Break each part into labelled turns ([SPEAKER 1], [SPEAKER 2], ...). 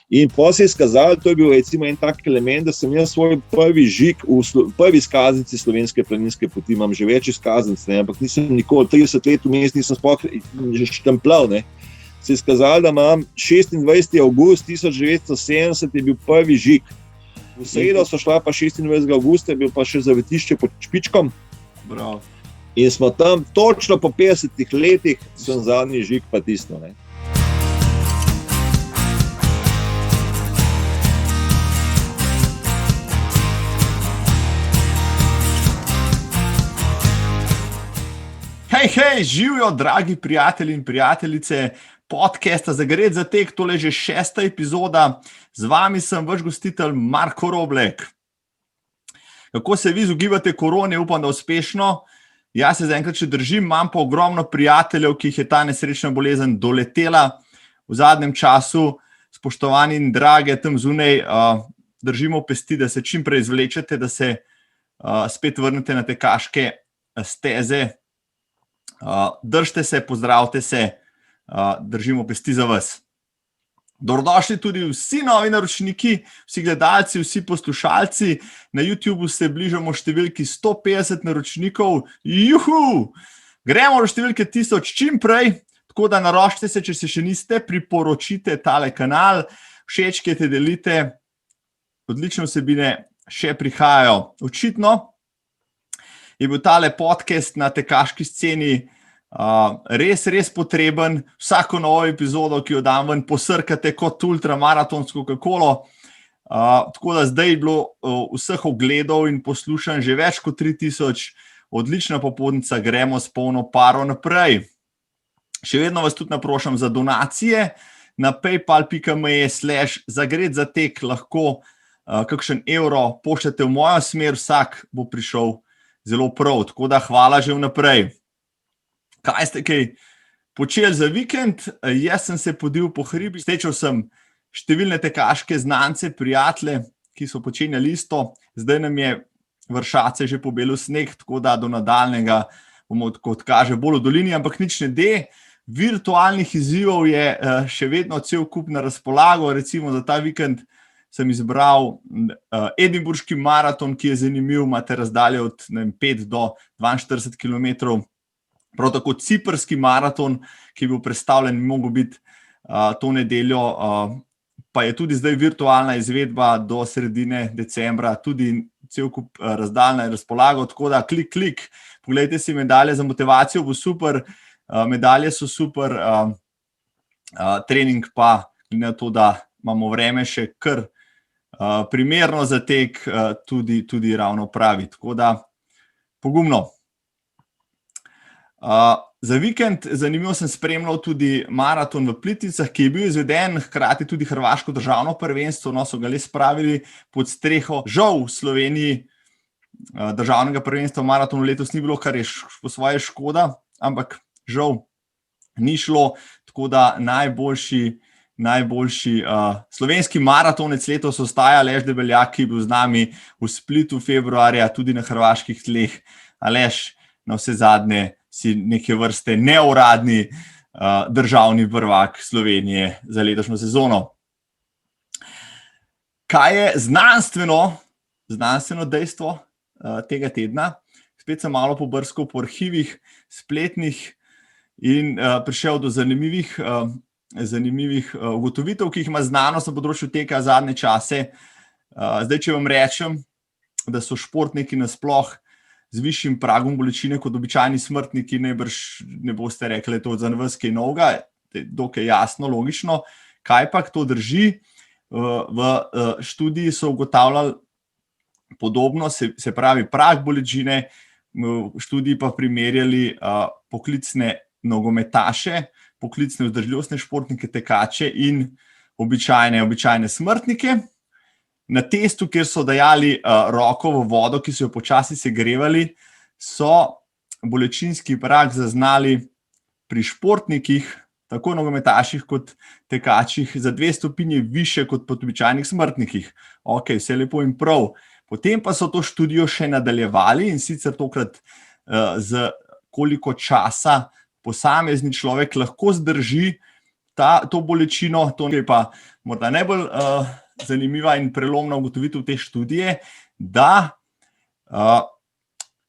[SPEAKER 1] In potem se je izkazalo, to je bil recimo en tak element, da sem jaz svoj prvi žig v prvi izkaznici slovenske planinske poti, imam že več izkaznic, ampak nisem nikoli 30 let vmes nisem sploh že štempljal. Se je izkazalo, da imam 26. avgust 1970 je bil prvi žig. V sredo so šla pa 26. avgusta, je bil pa še zavetišče pod Špičkom.
[SPEAKER 2] Bravo.
[SPEAKER 1] In smo tam točno po 50 letih sem zadnji žig pa tisnil.
[SPEAKER 2] Hej, živijo, dragi prijatelji in prijateljice podcasta Zagret za tek, tole je že 6. epizoda. Z vami sem vaš gostitelj Marko Roblek. Kako se vi izogibate korone, upam, da uspešno. Jaz se zaenkrat še držim, imam pa ogromno prijateljev, ki jih je ta nesrečna bolezen doletela v zadnjem času. Spoštovani in drage tam zunaj, držimo pesti, da se čim prej izvlečete, da se spet vrnete na tekaške steze. Držite se, pozdravite se, držimo pesti za vas. Dobrodošli tudi vsi novi naročniki, vsi gledalci, vsi poslušalci. Na YouTubeu se bližamo številki 150 naročnikov. Juhu! Gremo do številke 1000 čim prej, tako da naročite se, če se še niste, priporočite tale kanal, všečkajte, delite, odlične vsebine še prihajajo. Očitno je bil tale podcast na tekaški sceni res potreben. Vsako novo epizodo, ki jo dam ven, posrkate kot ultramaratonsko kakolo. Tako da zdaj je bilo vseh ogledov in poslušanj že več kot 3000. Odlična popotnica, gremo s polno paro naprej. Še vedno vas tudi naprošam za donacije. Na paypal.me/zagretzatek lahko kakšen evro pošljete v mojo smer, vsak bo prišel zelo prav, tako da hvala že vnaprej. Kaj ste kaj počeli za vikend? Jaz sem se podil po hribih, srečal sem številne tekaške znance, prijatelje, ki so počenjali isto. Zdaj nam je Vršace že pobelil sneg, tako da do nadaljnega bomo, kot kaže, bolj v dolini, ampak nič ne de. Virtualnih izzivov je še vedno cel kup na razpolago, recimo za ta vikend sem izbral Edinburški maraton, ki je zanimiv, imate razdalje od 5 do 42 km. Prav tako ciprski maraton, ki je bil predstavljen, mogo biti to nedeljo, pa je tudi zdaj virtualna izvedba do sredine decembra, tudi cel kup razdalj na razpolago, tako da klik, pogledajte si medalje, za motivacijo bo super, medalje so super, trening pa, glede na to, da imamo vreme še kar primerno za tek, tudi ravno pravi. Tako da pogumno. Za vikend zanimivo sem spremljal tudi maraton v Plitvicah, ki je bil izveden, hkrati tudi hrvaško državno prvenstvo, so ga le spravili pod streho. Žal v Sloveniji državnega prvenstva v maratonu letos ni bilo, kar je po svoje škoda, ampak žal ni šlo, tako da najboljši slovenski maratonec letos ostaja Aleš Debeljak, ki je bil z nami v Splitu februarja, tudi na hrvaških tleh. Aleš, na vse zadnje si neke vrste neuradni državni prvak Slovenije za letošnjo sezono. Kaj je znanstveno dejstvo tega tedna? Spet sem malo pobrskal po arhivih spletnih in prišel do zanimivih ugotovitev, ki jih ima znanost na področju teka zadnje čase. Zdaj, če vam rečem, da so športniki nasploh z višjim pragom bolečine kot običajni smrtniki, najbrž ne boste rekli, to za vas kaj novega, dokaj jasno, logično. Kaj pa to drži? V študiji so ugotavljali podobno, se pravi prag bolečine, v študiji pa primerjali poklicne nogometaše, poklicne vzdržljivostne športnike, tekače in običajne smrtnike. Na testu, kjer so dajali roko v vodo, ki so jo počasi segrevali, so bolečinski prag zaznali pri športnikih, tako nogometaših kot tekačih, za 2 stopinje više kot pri običajnih smrtnikih. Ok, vse lepo in prav. Potem pa so to študijo še nadaljevali in sicer tokrat z koliko časa posamezni človek lahko zdrži to bolečino. To je pa morda najbolj zanimiva in prelomna ugotovitev te študije, da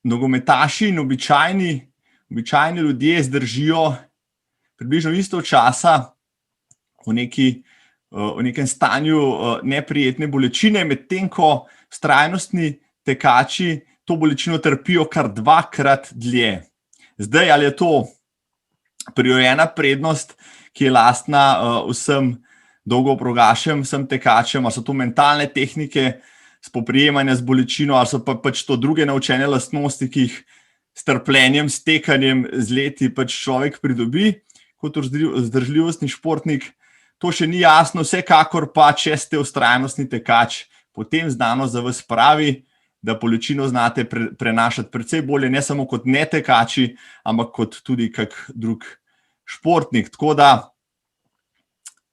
[SPEAKER 2] nogometaši in običajni ljudje zdržijo približno isto časa v nekem stanju neprijetne bolečine, medtem ko vztrajnostni tekači to bolečino trpijo kar 2-krat dlje. Zdaj, ali je to prirojena prednost, ki je lastna vsem dolgoprogašem, vsem tekačem, ali so to mentalne tehnike spoprijemanja z bolečino, ali so pač to druge naučene lastnosti, ki jih s trpljenjem, s tekanjem, z leti pač človek pridobi kot vzdržljivostni športnik. To še ni jasno, vsekakor pa, če ste vztrajnostni tekač, potem znanost za vas pravi, da bolečino znate prenašati precej bolje, ne samo kot netekači, ampak kot tudi kak drug športnik. Tako da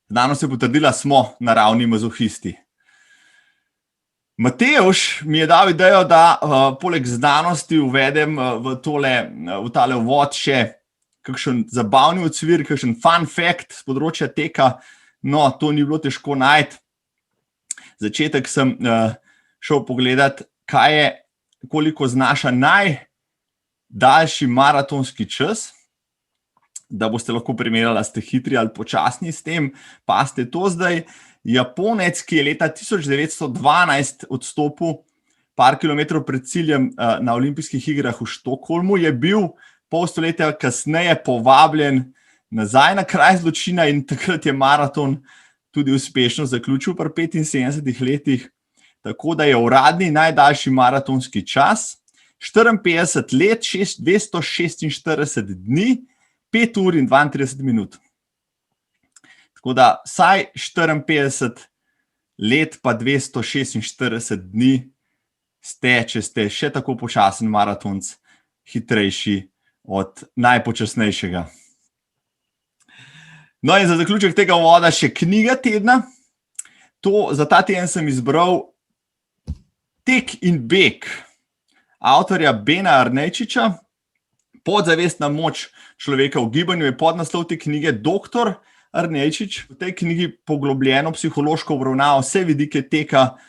[SPEAKER 2] znanost je potrdila, smo naravni mazohisti. Matevž mi je dal idejo, da poleg znanosti uvedem v tale uvod še kakšen zabavni odsvir, kakšen fun fact z področja teka. No, to ni bilo težko najti. Začetek sem šel pogledat, koliko znaša najdaljši maratonski čas, da boste lahko primerjali, ste hitri ali počasni s tem. Pazite to zdaj. Japonec, ki je leta 1912 odstopil par kilometrov pred ciljem na olimpijskih igrah v Štokholmu, je bil pol stoletja kasneje povabljen nazaj na kraj zločina in takrat je maraton tudi uspešno zaključil pri 75 letih. Tako da je uradni najdaljši maratonski čas 54 let, 246 dni, 5 ur in 32 minut. Tako da vsaj 54 let pa 246 dni ste, če ste še tako počasen maratonc, hitrejši od najpočasnejšega. No in za zaključek tega uvoda še knjiga tedna. Za ta teden sem izbral Tek in beg avtorja Bena Arnejčiča. Podzavestna moč človeka v gibanju je podnaslov te knjige. Doktor Arnejčič v tej knjigi poglobljeno psihološko obravnava vse vidike teka,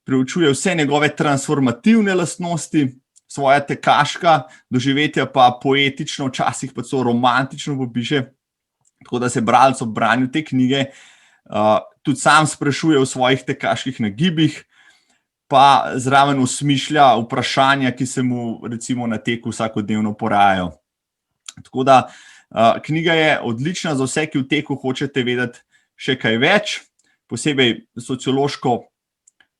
[SPEAKER 2] preučuje vse njegove transformativne lastnosti, svoja tekaška doživetja pa poetično, včasih pa celo romantično popiše, tako da se bralec ob branju te knjige tudi sam sprašuje o svojih tekaških nagibih, pa zraven osmišlja vprašanja, ki se mu recimo na teku vsakodnevno porajajo. Tako da knjiga je odlična za vse, ki v teku hočete vedeti še kaj več, posebej sociološko,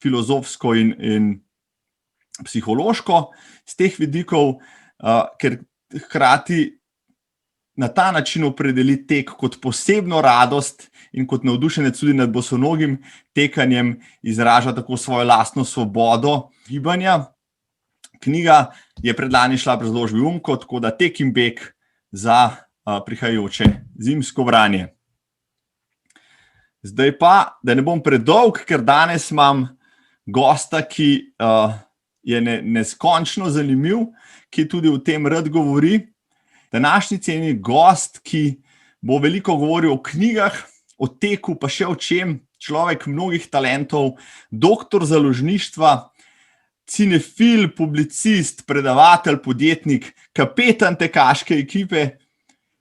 [SPEAKER 2] filozofsko in psihološko z teh vidikov, ker hkrati na ta način opredeli tek kot posebno radost in kot navdušenec tudi nad bosonogim tekanjem izraža tako svojo lastno svobodo gibanja. Knjiga je predlani šla pri založbi Umko, tako da Tek in beg za prihajajoče zimsko branje. Zdaj pa, da ne bom predolg, ker danes imam gosta, ki je neskončno zanimiv, ki tudi o tem rad govori. Današnji cenjeni gost, ki bo veliko govoril o knjigah, o teku, pa še o čem, človek mnogih talentov, doktor založništva, cinefil, publicist, predavatelj, podjetnik, kapetan tekaške ekipe,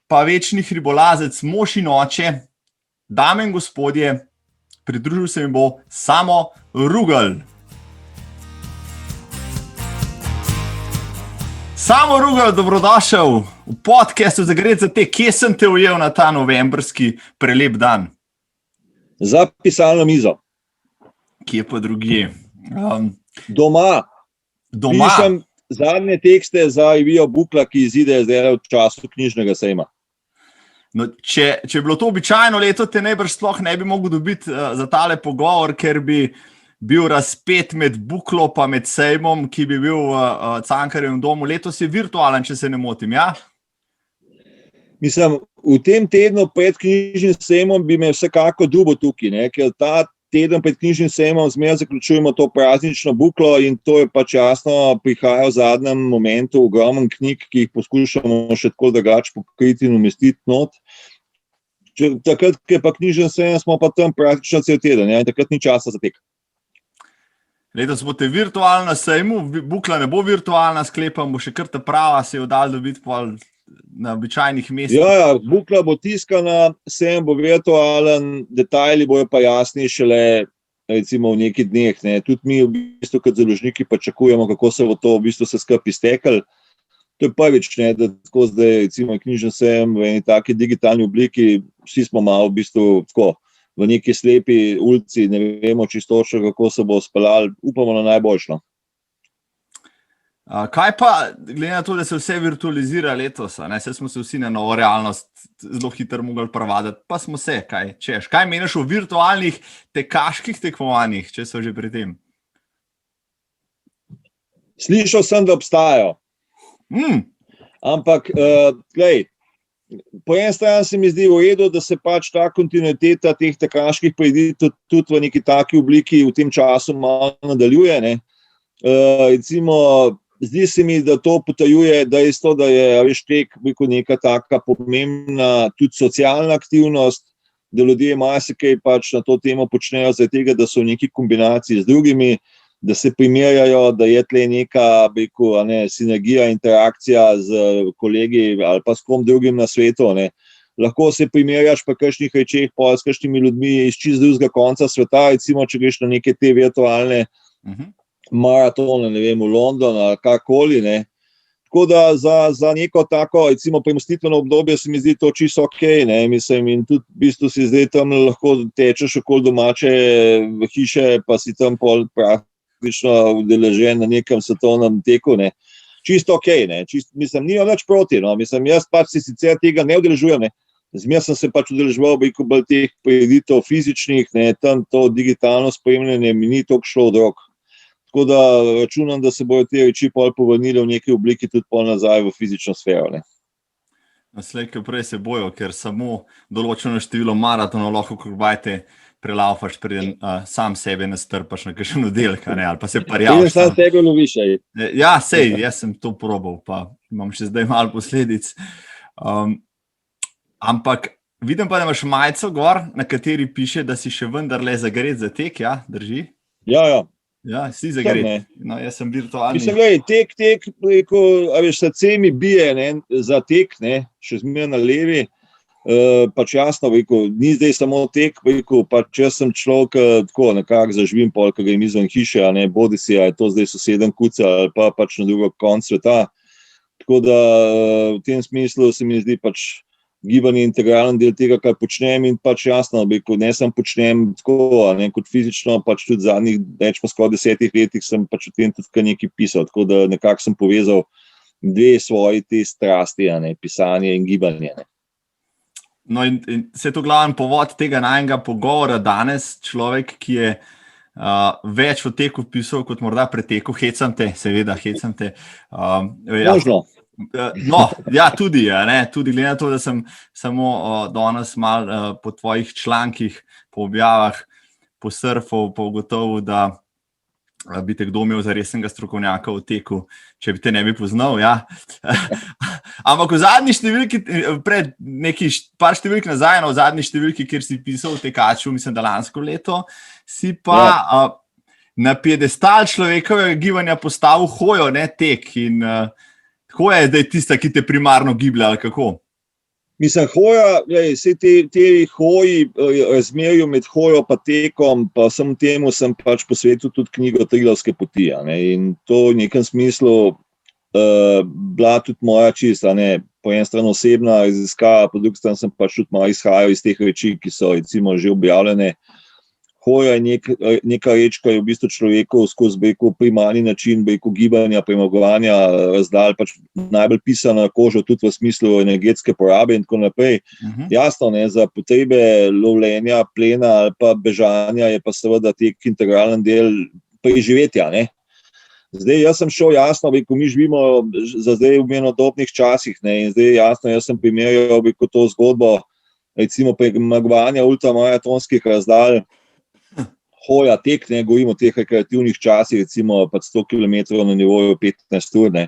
[SPEAKER 2] pa večni hribolazec, mož in oče. Dame in gospodje, pridružil se mi bo Samo Rugelj. Samo Rugelj, dobrodošel v podcastu Zagreti za tek. Kje sem te ujel na ta novembrski prelep dan?
[SPEAKER 1] Za pisalno mizo.
[SPEAKER 2] Kje pa drugje?
[SPEAKER 1] Doma. Pišem zadnje tekste za Ivijo Bukla, ki izide zdaj v času knjižnega sejma.
[SPEAKER 2] No, če je bilo to običajno leto, te najbrž sploh ne bi mogel dobiti za tale pogovor, ker bi bil razpet med Buklo pa med sejmom, ki bi bil v Cankarjevem domu. Letos je virtualen, če se ne motim, ja?
[SPEAKER 1] Mislim, v tem tednu pred knjižnim sejmom bi me vsekako dubo tukaj, ne? Ker ta teden pred knjižnim sejmom zmeraj zaključujemo to praznično Buklo in to je pač jasno, prihaja v zadnjem momentu ogromen knjig, ki jih poskušamo še tako drugače pokriti in umestiti not. takrat, ko je pa knjižen sejem, smo pa tam praktično cel teden, in takrat ni časa za tek.
[SPEAKER 2] Letos boste virtualno na sejmu, Bukla ne bo virtualna, sklepam, bo še kar ta prava se je dal dobiti na običajnih mestih.
[SPEAKER 1] Ja, Bukla bo tiskana, sejem bo virtualen, detajli bojo pa jasni šele recimo v nekaj dneh. Ne. Tudi mi v bistvu kot založniki pričakujemo, kako se bo to v bistvu se skupaj izteklo. To je prvič, ne, da tako zdaj recimo knjižen sejem v eni taki digitalni obliki, vsi smo malo v bistvu tako v neki slepi ulici, ne vemo čistočno, kako se bo speljalo, upamo na najboljšo.
[SPEAKER 2] Kaj pa, glede na to, da se vse virtualizira letos, se smo se vsi na novo realnost zelo hitro mogli prevaditi, pa smo se, kaj češ? Kaj meniš o virtualnih tekaških tekmovanjih, če so že pri tem?
[SPEAKER 1] Slišal sem, da obstajajo. Ampak, glej, po eni strani se mi zdi v redu, da se pač ta kontinuiteta teh tekaških prireditev tudi v neki taki obliki v tem času malo nadaljuje. Ne. Recimo, zdi se mi, da to potrjuje dejstvo, da je tek neka taka pomembna tudi socialna aktivnost, da ljudje marsikaj pač na to temo počnejo zaradi tega, da so v neki kombinaciji z drugimi, da se primerjajo, da je tle neka sinergija, interakcija z kolegi ali pa s kom drugim na svetu. Ne. Lahko se primerjaš pa kakšnih rečeh pa s kakšnimi ljudmi iz čisto drugega konca sveta, recimo, če greš na neke te virtualne maratone, ne vem, v London ali karkoli. Ne. Tako da za neko tako, recimo, premostitveno obdobje se mi zdi to čisto okej, ne, mislim, in tudi v bistvu si zdaj tam lahko tečeš okoli domače hiše, pa si tam pol praktično udeležen na nekem svetovnem teku, ne. Čisto okej, ne, mislim, nimam nič proti, no, mislim, jaz pač si sicer tega ne udeležujem, ne, zmer sem se pač udeleževal, bolj teh prireditev fizičnih, ne, tam to digitalno spremljanje mi ni toliko šlo od rok. Tako da računam, da se bojo te reči pol povrnili v neki obliki tudi pol nazaj v fizično sfero. Ne.
[SPEAKER 2] Slej, ko prej se bojo, ker samo določeno število maratonov lahko kurbajte prelaufaš, preden sam sebe nastrpaš na kakšen oddelek, ali pa se parjavš.
[SPEAKER 1] Sam sebe loviš.
[SPEAKER 2] Ja, sej, jaz sem to probal, pa imam še zdaj malo posledic. Ampak vidim pa, da imaš majico gor, na kateri piše, da si še vendarle zagret za tek, ja, drži?
[SPEAKER 1] Ja.
[SPEAKER 2] Ja, si zagret. No, jaz sem virtualni.
[SPEAKER 1] Mislim, gledaj, tek, srce mi bije, ne, za tek, ne, še zmeraj na levi, pač jasno, ni zdaj samo tek, pač jaz sem človek, tako nekako zaživim pol, ko grem izven hiše, a ne, bodi si, a je to zdaj soseden kuca, ali pa pač na drugo konc sveta. Tako da v tem smislu se mi zdi pač gibanje integralen del tega, kar počnem, in pač jasno, ne sem počnem tako, ne, kot fizično, pač tudi zadnjih, rečemo skoraj 10 letih sem pač o tem tudi nekaj pisal, tako da nekako sem povezal dve svoji te strasti, ne, pisanje in gibanje. Ne.
[SPEAKER 2] No in se je to glaven povod tega najnega pogovora danes, človek, ki je več o teku pisal, kot morda preteku, hecam te.
[SPEAKER 1] Možno.
[SPEAKER 2] No, ja, tudi glede na to, da sem samo danes malo po tvojih člankih, po objavah, po surfu, pa ugotovil, da bi te kdo imel za resnega strokovnjaka v teku, če bi te ne bi poznal, ja. Ampak v zadnji številki, pred par številk nazaj, v zadnji številki, kjer si pisal v tekaču, mislim, da lansko leto, si pa na piedestal človekovega gibanja postavil hojo, ne tek, in hoja je zdaj tista, ki te primarno giblja, ali kako?
[SPEAKER 1] Mislim, hoja, vse te hoji, razmerju med hojo pa tekom, pa vsem temu sem pač posvetil tudi knjigo Triglavske poti, ne, in to v nekem smislu bila tudi moja čista, ne, po eni strani osebna raziskava, po drugi strani sem pač tudi malo izhajal iz teh reči, ki so recimo že objavljene. Hoja je neka reč, ki je v bistvu človeku skozi primarni način gibanja, premagovanja razdalj pač najbolj pisana na kožo, tudi v smislu energetske porabe in tako naprej. Jasno, ne, za potrebe lovljenja, plena ali pa bežanja je pa seveda tek integralen del preživetja. Ne. Zdaj, jaz sem šel jasno, mi živimo za zdaj v mirnodobnih časih, ne, in zdaj jasno, jaz sem primerjal to zgodbo recimo premagovanja ultramaratonskih razdalj, hoja, tek, ne, govorimo o teh rekreativnih časih, recimo 100 km na nivoju 15 ur, ne,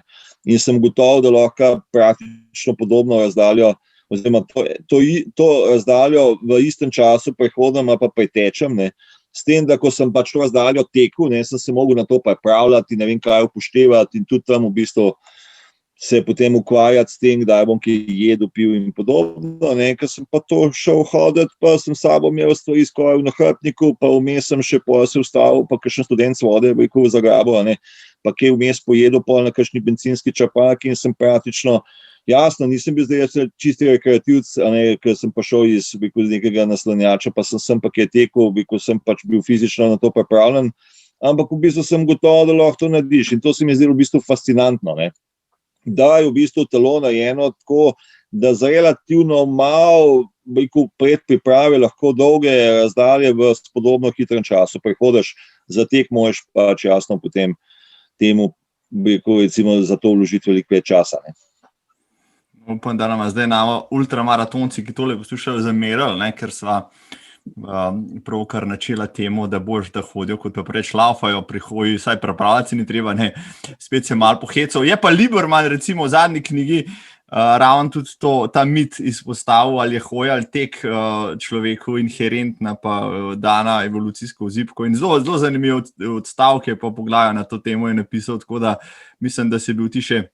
[SPEAKER 1] in sem gotovo, da lahko praktično podobno razdaljo oziroma to razdaljo v istem času prehodom pa pretečem, ne. S tem, da ko sem pač to razdaljo tekel, ne, sem se mogel na to pripravljati, ne vem kaj upoštevati in tudi tam v bistvu se potem ukvarjati s tem, kdaj bom kaj jedel, pil in podobno. Ker sem pa to šel hoditi, pa sem sabo imel stvari skoraj v nahrbtniku, pa vmes sem še se ustavil, pa kakšen študent z vode v zagrabu, pa kaj vmes pojedel pol na kakšni bencinski črpalki in sem praktično, jasno, nisem bil zdaj čisti rekreativc, ker sem pa šel iz nekega naslanjača, pa sem pa kaj tekel, sem pač bil fizično na to pripravljen, ampak v bistvu sem gotov, da lahko to narediš in to se mi je zdelo v bistvu fascinantno, da je v bistvu telo narejeno tako, da za relativno malo predpriprave lahko dolge razdalje v podobno hitrem času prehodiš, za tek moraš pač jasno potem temu, recimo, za to vložiti veliko več časa.
[SPEAKER 2] Upam, da nam zdaj ultramaratonci, ki tole poslušajo, zamerali, ker sva pravkar načela temu, da boš da hodil, kot pa preč laufajo pri hoji, saj pripravljati se ni treba, spet se malo pohecov. Je pa Lieberman recimo v zadnji knjigi ravno tudi ta mit izpostavil, ali je hoja ali tek človeku inherentna pa dana evolucijsko vzipko in zelo zanimiv odstavke pa poglavja na to temo je napisal, tako da mislim, da si bil ti še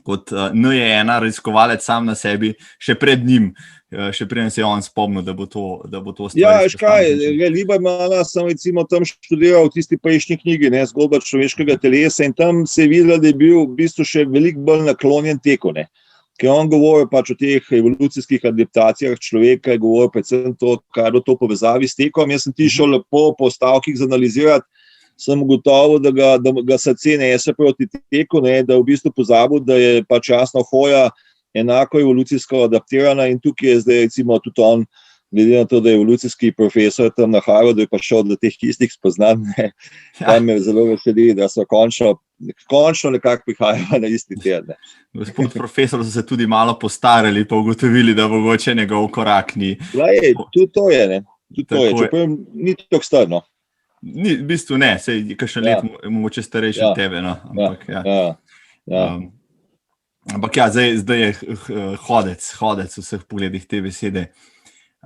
[SPEAKER 2] kot N1 raziskovalec sam na sebi, še pred njim, še preden se je on spomnil, da bo to stvar.
[SPEAKER 1] Ja, škaj, Liebermana sem recimo tam študiral v tisti prejšnji knjigi, Zgodba človeškega telesa in tam se je videlo, da je bil v bistvu še veliko bolj naklonjen teku, ker on govori pač o teh evolucijskih adaptacijah človeka, je govoril predvsem to, kaj je to povezavi s tekom. Jaz sem ti šel lepo po stavkih zanalizirati, sem ugotovil, da ga srce nese proti teku, da je v bistvu pozabil, da je pač jasno hoja enako evolucijsko adaptirana in tukaj je zdaj recimo tudi on, glede na to, da je evolucijski profesor tam na Harvardu, je pa šel do teh istih spoznanj, tam me zelo veseli, da so končno nekako prihajajo na isti teden.
[SPEAKER 2] Gospod profesor so se tudi malo postarali, pa ugotovili, da mogoče njegov korak ni.
[SPEAKER 1] Tudi to je, čeprav ni tako strno.
[SPEAKER 2] Ni, v bistvu ne, sej kakšen let mogoče starejši od tebe, ampak ampak zdaj je hodec v vseh pogledih te besede.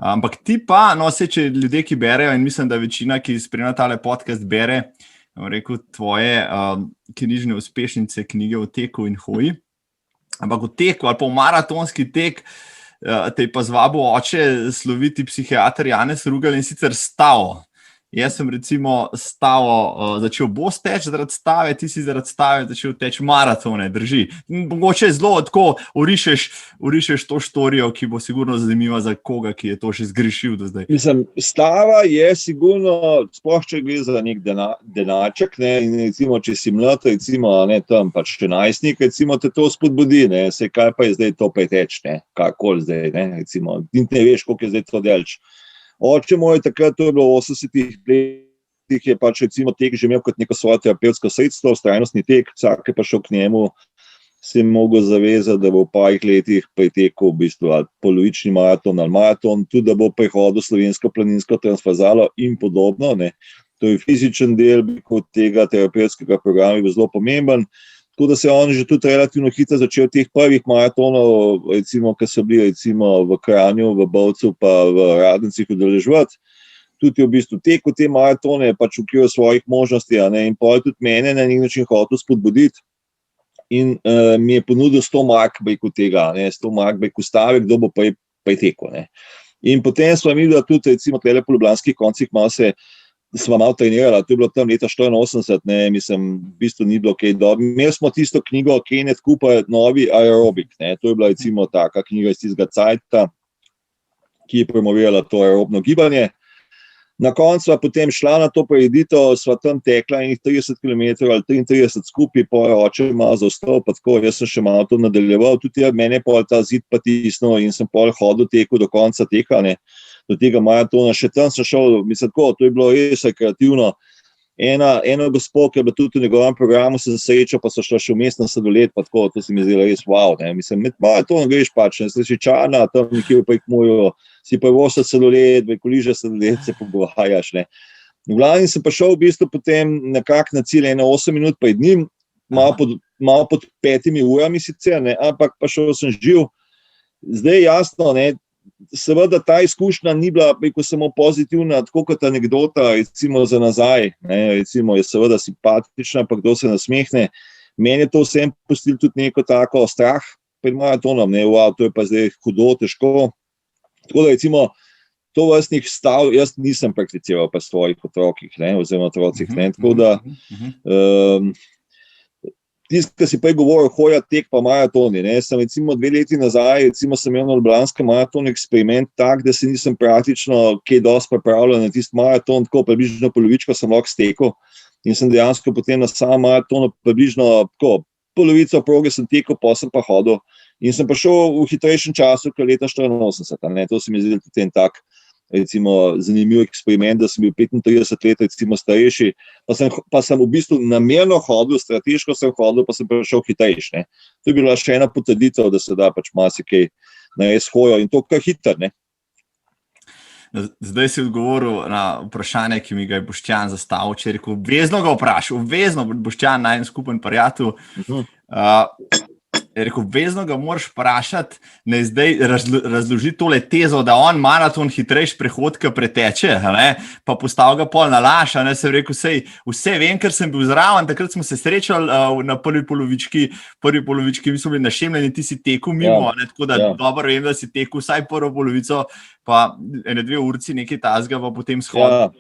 [SPEAKER 2] Ampak ti pa, če ljudje, ki berejo in mislim, da večina, ki spremlja tale podcast bere, rekel, tvoje knjižne uspešnice, knjige o teku in hoji, ampak v teku ali pa v maratonski tek te je pa zvabil oče sloviti psihiater Janez Rugal in sicer stavo. Jaz sem recimo stavo začel teči zaradi stave, ti si zaradi stave začel teči maratone, drži. Mogoče zelo tako urišeš to štorijo, ki bo sigurno zanimiva za koga, ki je to še zgrešil do zdaj.
[SPEAKER 1] Mislim, stava je sigurno, sploh če gre za nek denaček, in recimo, če si mlad, recimo, tam pač 14-nik, recimo te to spodbudi, se kaj pa je zdaj to preteč, kakoli zdaj, recimo, ti ne veš, koliko je zdaj to delč. Oče moj, takrat, to je bilo v 80-ih letih, je pač recimo tek že imel kot neko svoje terapevtsko sredstvo, vztrajnostni tek, vsak je pa šel k njemu, se je mogel zavezati, da bo v parih letih pretekel v bistvu polovični maraton ali maraton, tudi da bo prehodil slovensko planinsko transverzalo in podobno. To je fizičen del tega terapevtskega programa, je zelo pomemben. Tako da se je on že tudi relativno hitro začel teh prvih maratonov, recimo, ki so bili recimo v Kranju, v Bovcu pa v Radencih udeleževati. Tudi je v bistvu tekel te maratone, pač v okviru svojih možnosti, in pol tudi mene na nek način hotel spodbuditi in mi je ponudil 100 mark tega, 100 mark stave, kdo bo pretekel. In potem smo imeli tudi recimo tele po ljubljanskih koncih sva malo trenirala, to je bilo tam leta 84, mislim, v bistvu ni bilo kaj dobro. Imeli smo tisto knjigo Kenneth Cooper, Novi aerobik, to je bila recimo taka knjiga iz tistega cajta, ki je promovirala to aerobno gibanje. Na koncu sva potem šla na to prireditev, sva tam tekla in 30 km ali 33 skupaj, po oče malo zaostal, pa tako, jaz sem še malo to nadaljeval, tudi mene pa ta zid pa tisnil in sem pol hodil teku do konca teka, do tega maratona, še tam sem šel, mislim tako, to je bilo res kreativno. Eno gospod, ki je bilo tudi v njegovem programu, se srečal, pa so šla še vmes na sladoled, pa tako, to se mi zdelo res wow, mislim, med maratonom greš pač, si čarna, tam nekje v Prekmurju, si pa vošta sladoled, koliže sladoled, se pogovarjaš, V glavnem sem pa šel v bistvu potem nekako na cilj 8 minut pred njim, malo pod 5 urami sicer, ampak pa šel sem živ. Zdaj jasno, ne, seveda ta izkušnja ni bila samo pozitivna, tako kot anekdota, recimo za nazaj, ne, recimo je seveda simpatična, pa kdo se nasmehne. Meni je to vsem pustilo tudi neko tako strah pred maratonom, ne, wow, to je pa zdaj hudo, težko. Tako da recimo to vrstnih stav jaz nisem prakticiral pa svojih otrokih, ne, oziroma otrocih, ne, tako da tisti, ki si prej govoril, hoja, tek pa maratoni, ne, sem recimo 2 leti nazaj, recimo sem imel na Ljubljanskem maratonu eksperiment tak, da se nisem praktično kaj dosti pripravljal na tisti maraton, tako približno polovičko sem lahko stekel in sem dejansko potem na samem maratonu približno tako polovico proge sem tekel, pa sem pa hodil in sem prišel v hitrejšem času, kot leta 84, ne, to se mi zdi tudi en tak recimo zanimiv eksperiment, da sem bil 35 let recimo starejši, pa sem v bistvu namerno hodil, strateško sem hodil, pa sem prišel hitrejši, ne. To je bila še ena potrditev, da se da pač marsikaj narediti s hojo in to kar hitro, ne.
[SPEAKER 2] Zdaj si odgovoril na vprašanje, ki mi ga je Boštjan zastavil, če je rekel, obvezno ga vprašal, obvezno, Boštjan, najin skupen prijatelj, je rekel, obvezno ga moraš vprašati, ne zdaj razloži tole tezo, da on maraton hitrejš prehodka preteče, ne? Pa postal ga pol na laž, ne? Sem rekel, vse vem, ker sem bil zraven, takrat smo se srečali na prvi polovički, mi smo bili našemljeni, ti si tekel mimo, ne? Tako da dobro vem, da si tekel vsaj prvo polovico, pa 1-2 urci nekaj tazga, pa potem shod.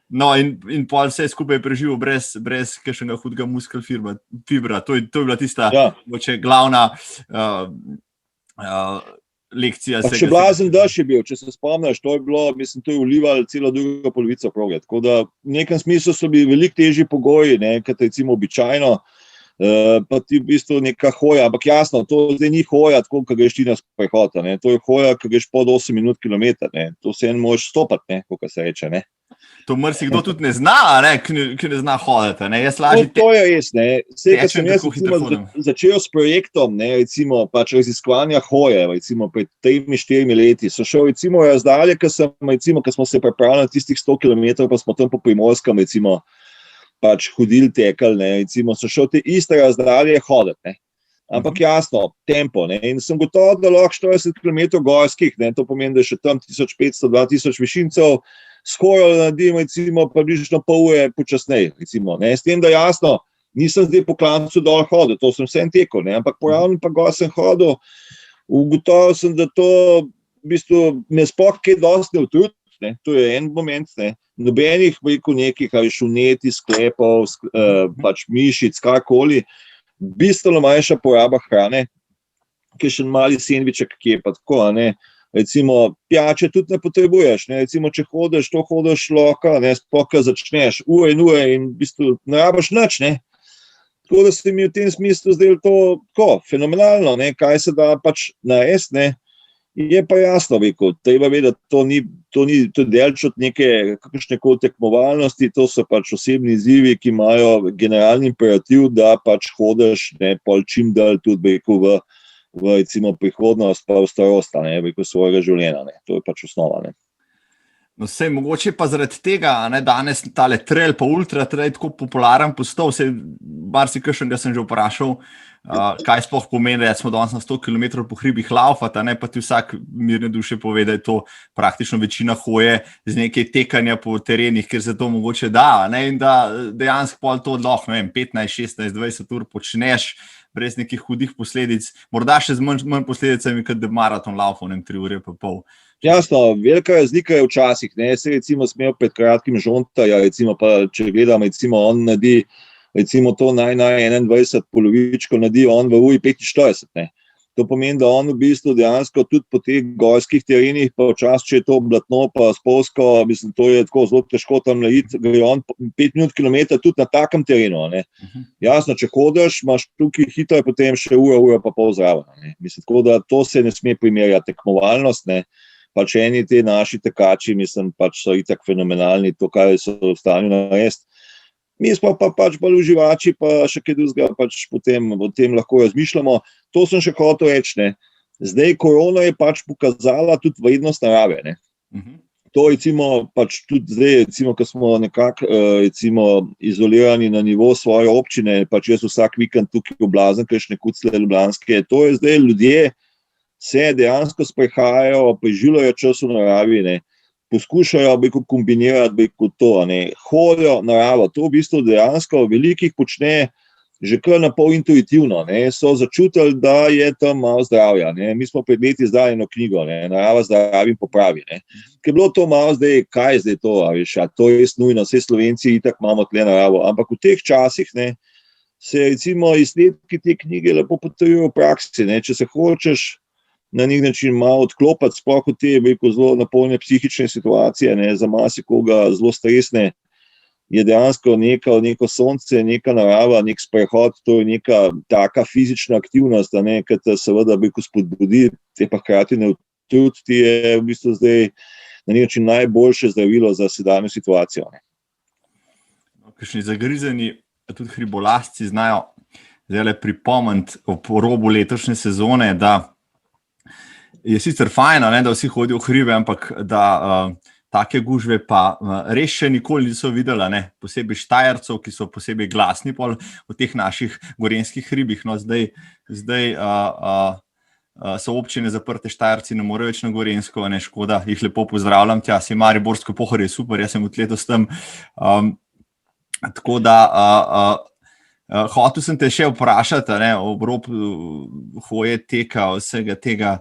[SPEAKER 2] No, in pol vse skupaj je preživel brez kakšnega hudega muskel fibra. To je bila tista glavna lekcija.
[SPEAKER 1] Pa še blazen dež je bil, če se spomniš, to je bilo, mislim, to je vlivalo celo drugo polovico proge. Tako da v nekem smislu so bili veliko težji pogoji, ne, kot recimo običajno, pa ti v bistvu neka hoja, ampak jasno, to zdaj ni hoja, tako, ko greš ti na sprehod, ne, to je hoja, ko greš pod 8 minut kilometer, ne, to se en možeš stopati, ne, kako se reče, ne.
[SPEAKER 2] To marsikdo tudi ne zna, ne, ki ne zna hoditi, ne, jaz lažje
[SPEAKER 1] to je res, ne, vse, ko sem jaz začel s projektom, ne, recimo, pač raziskovanja hoje, recimo pred 3-4 leti, so šel recimo razdalje, ko smo se pripravili na tistih 100 km, pa smo tam po Primorskem, recimo, pač hodili, tekali, ne, recimo, so šel te iste razdalje hoditi, ne. Ampak jasno, tempo, ne, in sem gotovo, da lahko 40 km gorskih, ne, to pomeni, da je še tam 1500-2000 višincev, skoraj naredim, recimo, približno pol ure počasneje, recimo, ne, s tem, da jasno, nisem zdaj po klancu dol hodil, to sem vsem tekel, ne, ampak po ravni pa gor sem hodil, ugotovil sem, da to, v bistvu, me sploh kaj dosti ne utrudi, ne, to je en moment, ne, nobenih, rekel, nekih, ali šuneti, sklepov, pač mišic, karkoli, bistveno manjša poraba hrane, ki je še mali sendviček, ki je pa tako, ne, recimo, pijače tudi ne potrebuješ, ne, recimo, če hodiš, to hodiš lahko, ne, sploh, začneš ure in v bistvu ne rabiš nič, ne, tako da se mi v tem smislu zdelo to tako fenomenalno, ne, kaj se da pač narediti, ne, je pa jasno, rekel, treba vedeti, to ni delč od neke kakšnekoli tekmovalnosti, to so pač osebni izzivi, ki imajo generalni imperativ, da pač hodiš, ne, pol čim dalj tudi, rekel, v recimo prihodnost, pa v starost, ne, rekel, svojega življenja, ne, to je pač osnova, ne.
[SPEAKER 2] No, sej, mogoče pa zaradi tega, ne, danes tale trail pa ultra trail tako popularen postal, sej marsikakšnega sem že vprašal, kaj sploh pomeni, da smo danes na 100 km po hribih laufati, ne, pa ti vsak mirne duše pove, da je to praktično večina hoje z nekaj tekanja po terenih, kjer se to mogoče da, ne, in da dejansko pol to lahko, ne vem, 15, 16, 20 ur počneš brez nekih hudih posledic, morda še z manj posledicami, kot da maraton laufal, ne, 3 ure pa pol.
[SPEAKER 1] Jasno, velika razlika je včasih, ne, se recimo smel pred kratkim Žontarja, recimo pa, če gledam, recimo on naredi, recimo to naj 21 polovičko naredi on v uri 45, ne. To pomeni, da on v bistvu dejansko tudi po teh gorskih terenih, pa včasih, če je to blatno, pa spolsko, mislim, to je tako zelo težko tam narediti, gre on 5 minut kilometra tudi na takem terenu, ne. Jasno, če hodiš, imaš tukaj hitro, potem še ura pa pol zraven, ne. Mislim, tako da to se ne sme primerjati, tekmovalnost, ne. Pač eni te naši tekači, mislim, pač so itak fenomenalni, to, kaj so v stanju narediti. Mi smo pa pač bolj uživači, pa še kaj drugega, pač potem o tem lahko razmišljamo. To sem še hotel reči, ne. Zdaj, korona je pač pokazala tudi vrednost narave, ne. To recimo, pač tudi zdaj, recimo, ko smo nekako, recimo, izolirani na nivo svoje občine, pač jaz vsak vikend tukaj oblazem, kakšne kucle ljubljanske, to je zdaj ljudje, se dejansko sprehajajo, preživljajo čas v naravi, ne, poskušajo kombinirati to, ne, hodijo naravo. To v bistvu dejansko velikih počne že kar na pol intuitivno, ne, so začutili, da je tam malo zdravja. Ne. Mi smo pred leti izdali eno knjigo, ne, Narava zdravi in popravi. Ne. Ker je bilo to malo zdaj, kaj je zdaj to, to je res nujno, vse Slovenci itak imamo tle naravo, ampak v teh časih, ne, se recimo izsledki te knjige lepo potrjujejo v praksi, ne, če se hočeš na nek način malo odklopiti, sploh v te zelo napolnjene psihične situacije, ne, za marsikoga zelo stresne, je dejansko neko sonce, neka narava, nek sprehod, to je neka taka fizična aktivnost, ne, ki te seveda spodbudi, te pa hkrati ne utrudi, ti je v bistvu zdaj na nek način najboljše zdravilo za sedanjo situacijo.
[SPEAKER 2] Kakšni zagrizeni, tudi hribolazci znajo zdaj pripomniti ob robu letošnje sezone, da je sicer fajn, ne, da vsi hodijo v hribe, ampak da take gužve pa res še nikoli niso videla, ne, posebej Štajercev, ki so posebej glasni pol v teh naših gorenjskih hribih. No, zdaj so občine zaprte, Štajerci ne morejo več na Gorenjsko, ne, škoda, jih lepo pozdravljam, tja si Mariborsko Pohorje, super, jaz sem letos tam. Tako da hotel sem te še vprašati, ne, ob rob hoje, teka, vsega tega,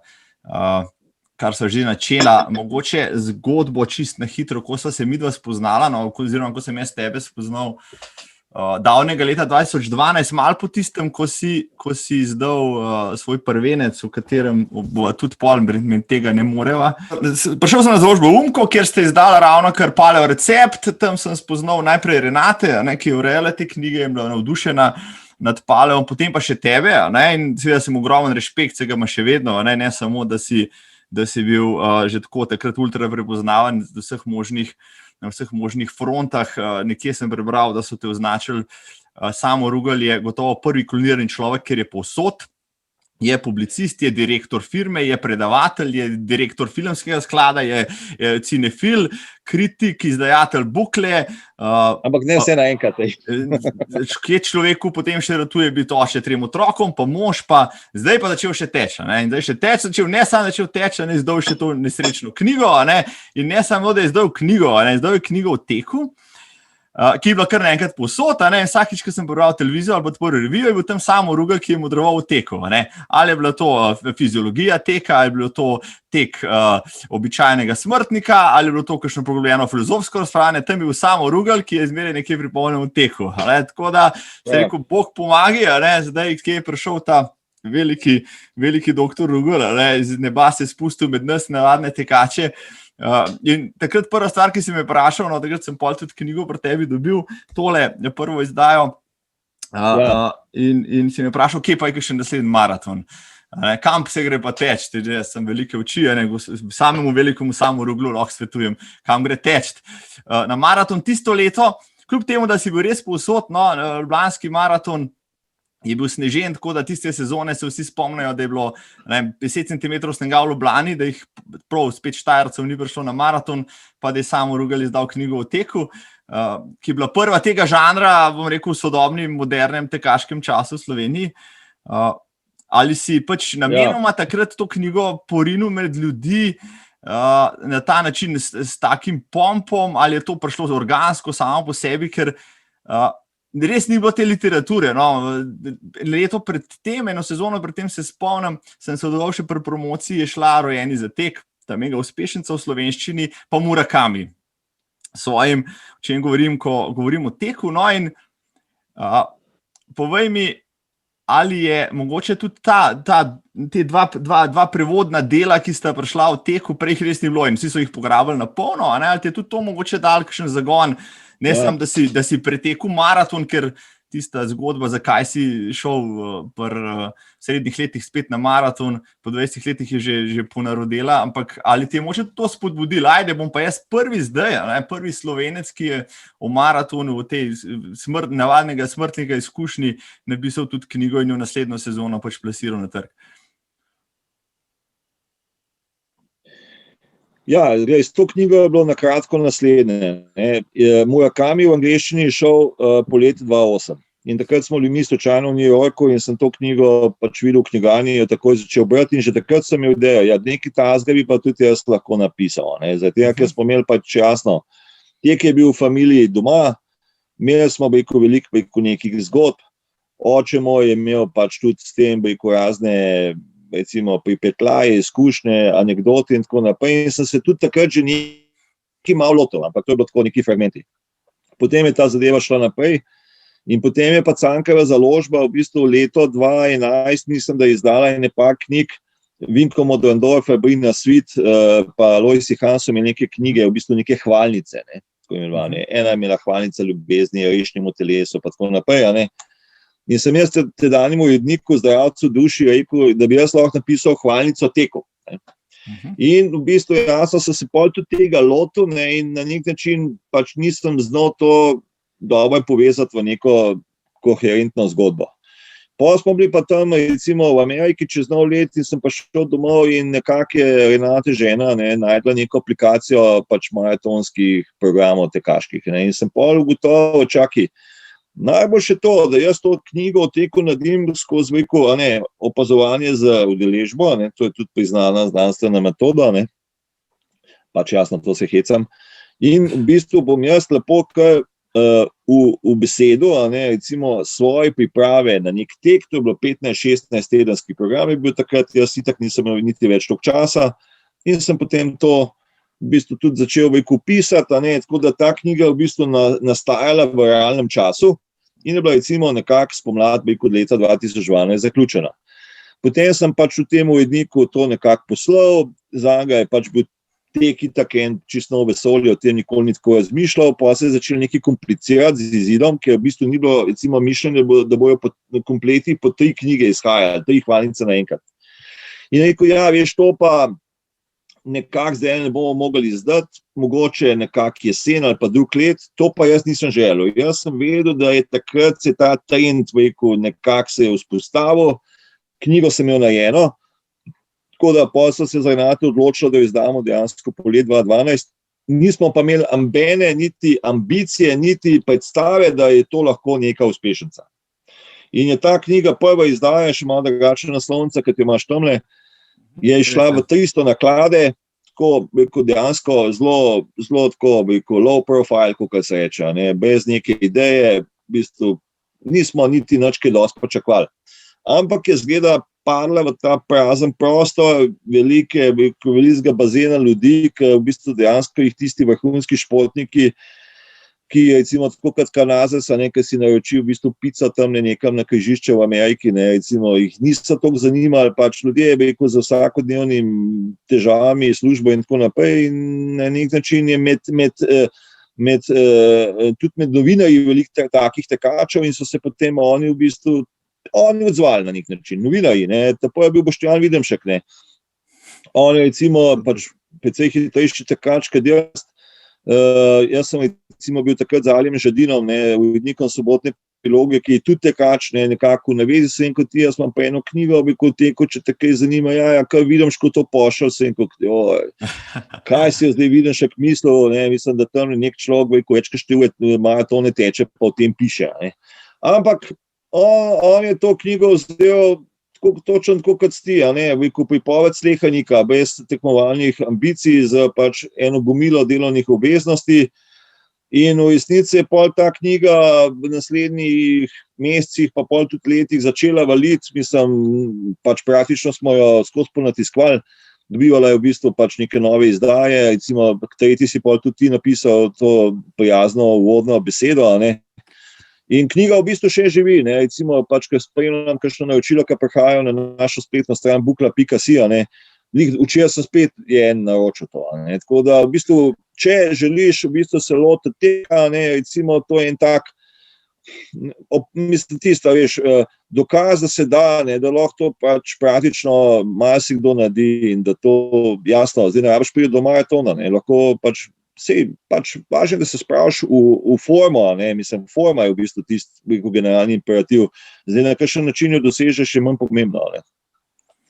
[SPEAKER 2] kar so že načela, mogoče zgodbo čist na hitro, ko sva se midva spoznala, no, oziroma ko sem jaz tebe spoznal davnega leta 2012, malo po tistem, ko si izdal svoj prvenec, v katerem bo tudi pol, med tega ne moreva. Prišel sem na založbo Umko, kjer ste izdala ravno kar paleo recept, tam sem spoznal najprej Renate, ne, ki je urejala te knjige in bila navdušena nad paleom, potem pa še tebe, ne, in seveda sem ogromen rešpekt, se ga ima še vedno, ne samo, da si bil že tako takrat ultra prepoznaven na vseh možnih frontah. Nekje sem prebral, da so te označili, Samo Rugelj je gotovo prvi klonirani človek, ker je povsod. Je publicist, je direktor firme, je predavatelj, je direktor filmskega sklada, je cinefil, kritik, izdajatelj bukle.
[SPEAKER 1] Ampak ne vse naenkrat.
[SPEAKER 2] Kje človeku potem še ratuje biti oče 3 otrokom, pa mož, pa zdaj pa začel še teči. In zdaj še teči, ne samo začel teči, ne izdal še to nesrečno knjigo, ne, in ne samo, da je izdal knjigo, ne, izdal je knjigo o teku, ki je bila kar naenkrat povsod, ne, in vsakič, ko sem prebral televizijo ali pa odprl revijo, je bil tam Samo Rugelj, ki je modroval v teku, ne. Ali je bila to fiziologija teka, ali je bilo to tek običajnega smrtnika, ali je bilo to kakšno poglobljeno filozofsko razpravljanje, tam je bil Samo Rugelj, ki je zmeraj nekje pripomnil v teku. Ne. Tako da se rekel, Bog pomagi, ne, zdaj, kje je prišel ta veliki doktor Rugelj, ne, iz neba se je spustil med nas navadne tekače. In takrat prva stvar, ki si me vprašal, no, takrat sem pol tudi knjigo pri tebi dobil, tole prvo izdajo, in si me vprašal, kje pa je kakšen naslednji maraton, kam se gre pa teči, jaz sem velike oči, samemu velikemu Samu Ruglju lahko svetujem, kam gre teči. Na maraton tisto leto, kljub temu, da si bil res povsod, no, ljubljanski maraton je bil snežen, tako da tiste sezone se vsi spomnijo, da je bilo 10 cm snega v Ljubljani, da jih prav spet Štajercev ni prišlo na maraton, pa da je Samo Rugelj izdal knjigo o teku, ki je bila prva tega žanra, bom rekel, v sodobnem, modernem tekaškem času v Sloveniji. Ali si pač namenoma takrat to knjigo porinil med ljudi na ta način s takim pompom, ali je to prišlo organsko samo po sebi, ker res ni bilo te literature, no. Leto pred tem, eno sezono pred tem se spomnim, sem se odoval še pri promociji, je šla Rojeni za tek, ta mega uspešnica v slovenščini, pa Murakami. Svojim, o čem govorim, ko govorim o teku, no, in povej mi, ali je mogoče tudi te dva prevodna dela, ki sta prišla v teku, prej res ni bilo in vsi so jih pograbili na polno, ali ti je tudi to mogoče dal kakšen zagon, ne samo, da si pretekel maraton, ker tista zgodba, zakaj si šel pri srednjih letih spet na maraton, po 20 letih je že ponarodela, ampak ali ti je mogoče to spodbudilo, ajde, bom pa jaz prvi zdaj, prvi Slovenec, ki je v maratonu, v tej navadnega smrtnega izkušnji, napisal tudi knjigo in jo naslednjo sezono pač plasiral na trg.
[SPEAKER 1] Ja, res, to knjigo je bilo na kratko naslednje. Murakami v angleščini je šel poleti 2008. In takrat smo bili mi slučajno v New Yorku in sem to knjigo pač videl v knjigarni, jo takoj začel brati in že takrat sem imel idejo, nekaj tasga bi pa tudi jaz lahko napisal. Zato, ker smo imeli pač jasno, Tek je bil v familiji doma, imeli smo veliko nekih zgodb, oče moj je imel pač tudi s tem razne, recimo pripetljaje, izkušnje, anekdote in tako naprej in sem se tudi takrat že nekaj malo lotil, ampak to je bilo tako neki fragmenti. Potem je ta zadeva šla naprej. In potem je pa Cankarjeva založba v bistvu leto 2011, mislim, da je izdala par knjig, Vinko Moderndorfer, Brina Svit, pa Lojsi Hanso imeli neke knjige, v bistvu neke hvalnice, tako imenovane. Ena je imela hvalnica ljubezni, rešnjemu telesu, pa tako naprej. In sem jaz tedanjemu uredniku, zdravcu duši rekel, da bi jaz lahko napisal hvalnico Teku. In v bistvu jasno sem se pol tudi tega lotil in na nek način pač nisem znal to dobro povezati v neko koherentno zgodbo. Potem smo bili pa tam, recimo v Ameriki, čez nov let in sem pa šel domov in nekako je Renate žena najdla neko aplikacijo pač maratonskih programov tekaških. In sem pol ugotovil, čakaj, najboljše to, da jaz to knjigo o teku naredim skozi opazovanje z udeležbo, to je tudi priznana znanstvena metoda, pač jasno, to se hecam. In v bistvu bom jaz lepo kar v besedo, recimo svoje priprave na nek tek, to je bilo 15-16 tedenski program, je bil takrat, jaz itak nisem imel niti več toliko časa in sem potem to v bistvu tudi začel pisati, tako da ta knjiga v bistvu nastajala v realnem času in je bila recimo nekako spomlad leta 2012 zaključena. Potem sem pač v tem uredniku to nekako poslal, zanj je pač bil Tek itak en čisto novo vesolje, o tem nikoli ni tako razmišljal, pa se je začel nekaj komplicirati z izidom, ker v bistvu ni bilo recimo mišljenje, da bojo kompleti po 3 knjige izhajali, 3 hvalnice naenkrat. In rekel, veš, to pa nekako zdaj ne bomo mogli izdati, mogoče nekako jesen ali pa drug let, to pa jaz nisem želel. Jaz sem vedel, da je takrat se ta trend nekako se je vzpostavil, knjigo sem imel narejeno, tako da pa so se za Renato odločili, da jo izdamo dejansko po letu 2012. Nismo pa imeli ambene, niti ambicije, niti predstave, da je to lahko neka uspešnica. In je ta knjiga prva izdaja, še malo drugačna naslovnica, kot jo imaš tamle, je šla v 300 naklade, tako dejansko zelo tako low profile, kot se reče, brez neke ideje, v bistvu nismo niti nič kaj dosti pričakovali. Ampak je zgleda padla v ta prazen prostor velikega bazena ljudi, ki v bistvu dejansko jih tisti vrhunski športniki, ki recimo tako kot Kanazes, ki si naročil v bistvu pico tam nekam na križišče v Ameriki, recimo jih niso toliko zanimali, pač ljudje z vsakodnevnimi težavami, službo in tako naprej in na nek način je tudi med novinarji veliko takih tekačev in so se potem oni v bistvu odzvali na nek način, novinarji, tako je bil Boštjan Videmšek, on je recimo pač precej hitrejši tekač, kot jaz sem recimo bil takrat z Alijem Žadinom, urednikom Sobotne priloge, ki je tudi tekač, nekako v navezi sem kot ti, jaz imam pa eno knjigo, če te kaj zanima, kaj Videmško to pošel, sem kot, kaj si zdaj Videmšek mislil, mislim, da tam nek človek večkrat števuje maratone teče, pa o tem piše, ampak on je to knjigo vzel točno tako kot ti, pripoved slehernika, brez tekmovalnih ambicij, z pač eno gomilo delovnih obveznosti. In v resnici je pol ta knjiga v naslednjih mesecih, pa pol tudi letih začela valiti, mislim, pač praktično smo jo skozi ponatiskovali, dobivala je v bistvu pač neke nove izdaje, recimo tretji si pol tudi ti napisal to prijazno uvodno besedo, In knjiga v bistvu še živi, recimo pač, ko spremljam kakšno naročilo, ki prihajajo na našo spletno stran bukla.si, včeraj sem spet en naročil to, tako da v bistvu, če želiš v bistvu se lotiti tega, recimo to je en tak, mislim tisto, veš, dokaz, da se da, da lahko to pač praktično marsikdo naredi in da to jasno, zdaj ne rabiš priti do maratona, lahko pač važno, da se spraviš v formo, mislim, forma je v bistvu tisti generalni imperativ. Zdaj na kakšen način jo dosežeš, je manj pomembno.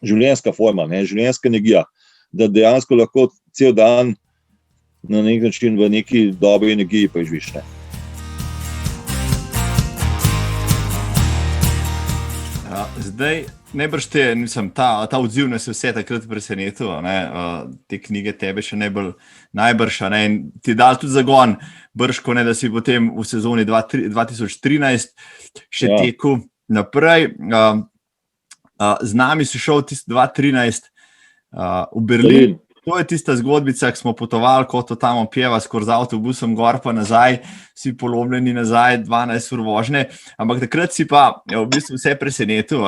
[SPEAKER 1] Življenjska forma, življenjska energija, da dejansko lahko cel dan na nek način v neki dobri energiji preživiš.
[SPEAKER 2] Zdaj, najbrž ta odziv nas je vse takrat presenetil, te knjige tebe še najbrž, in ti je dal tudi zagon, brško, da si potem v sezoni 2013 še tekel naprej. Z nami si šel tisti 2013 v Berlin. To je tista zgodbica, ki smo potovali, kot to tam opjeva, skoraj z avtobusom gor pa nazaj, vsi polomljeni nazaj, 12 ur vožnje. Ampak takrat si pa v bistvu vse presenetil.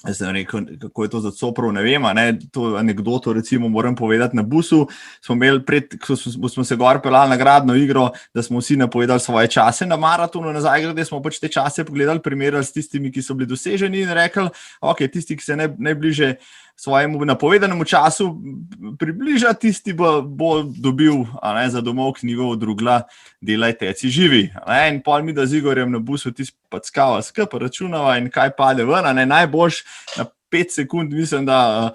[SPEAKER 2] Jaz sem rekel, kako je to za Coprov, ne vem. To anekdoto recimo moram povedati na busu. Smo imeli ko smo se gor pelali na gradno igro, da smo vsi napovedali svoje čase na maratonu nazaj, glede smo pač te čase pogledali, primerjali s tistimi, ki so bili doseženi in rekli, ok, tisti, ki se najbliže svojemu napovedanemu času približa, tisti bo dobil za domov knjigo od Rugla Delaj, teci, živi. In pol mi da z Igorjem na busu tisti packava skupaj računava in kaj pade ven. Najboljš na 5 sekund mislim, da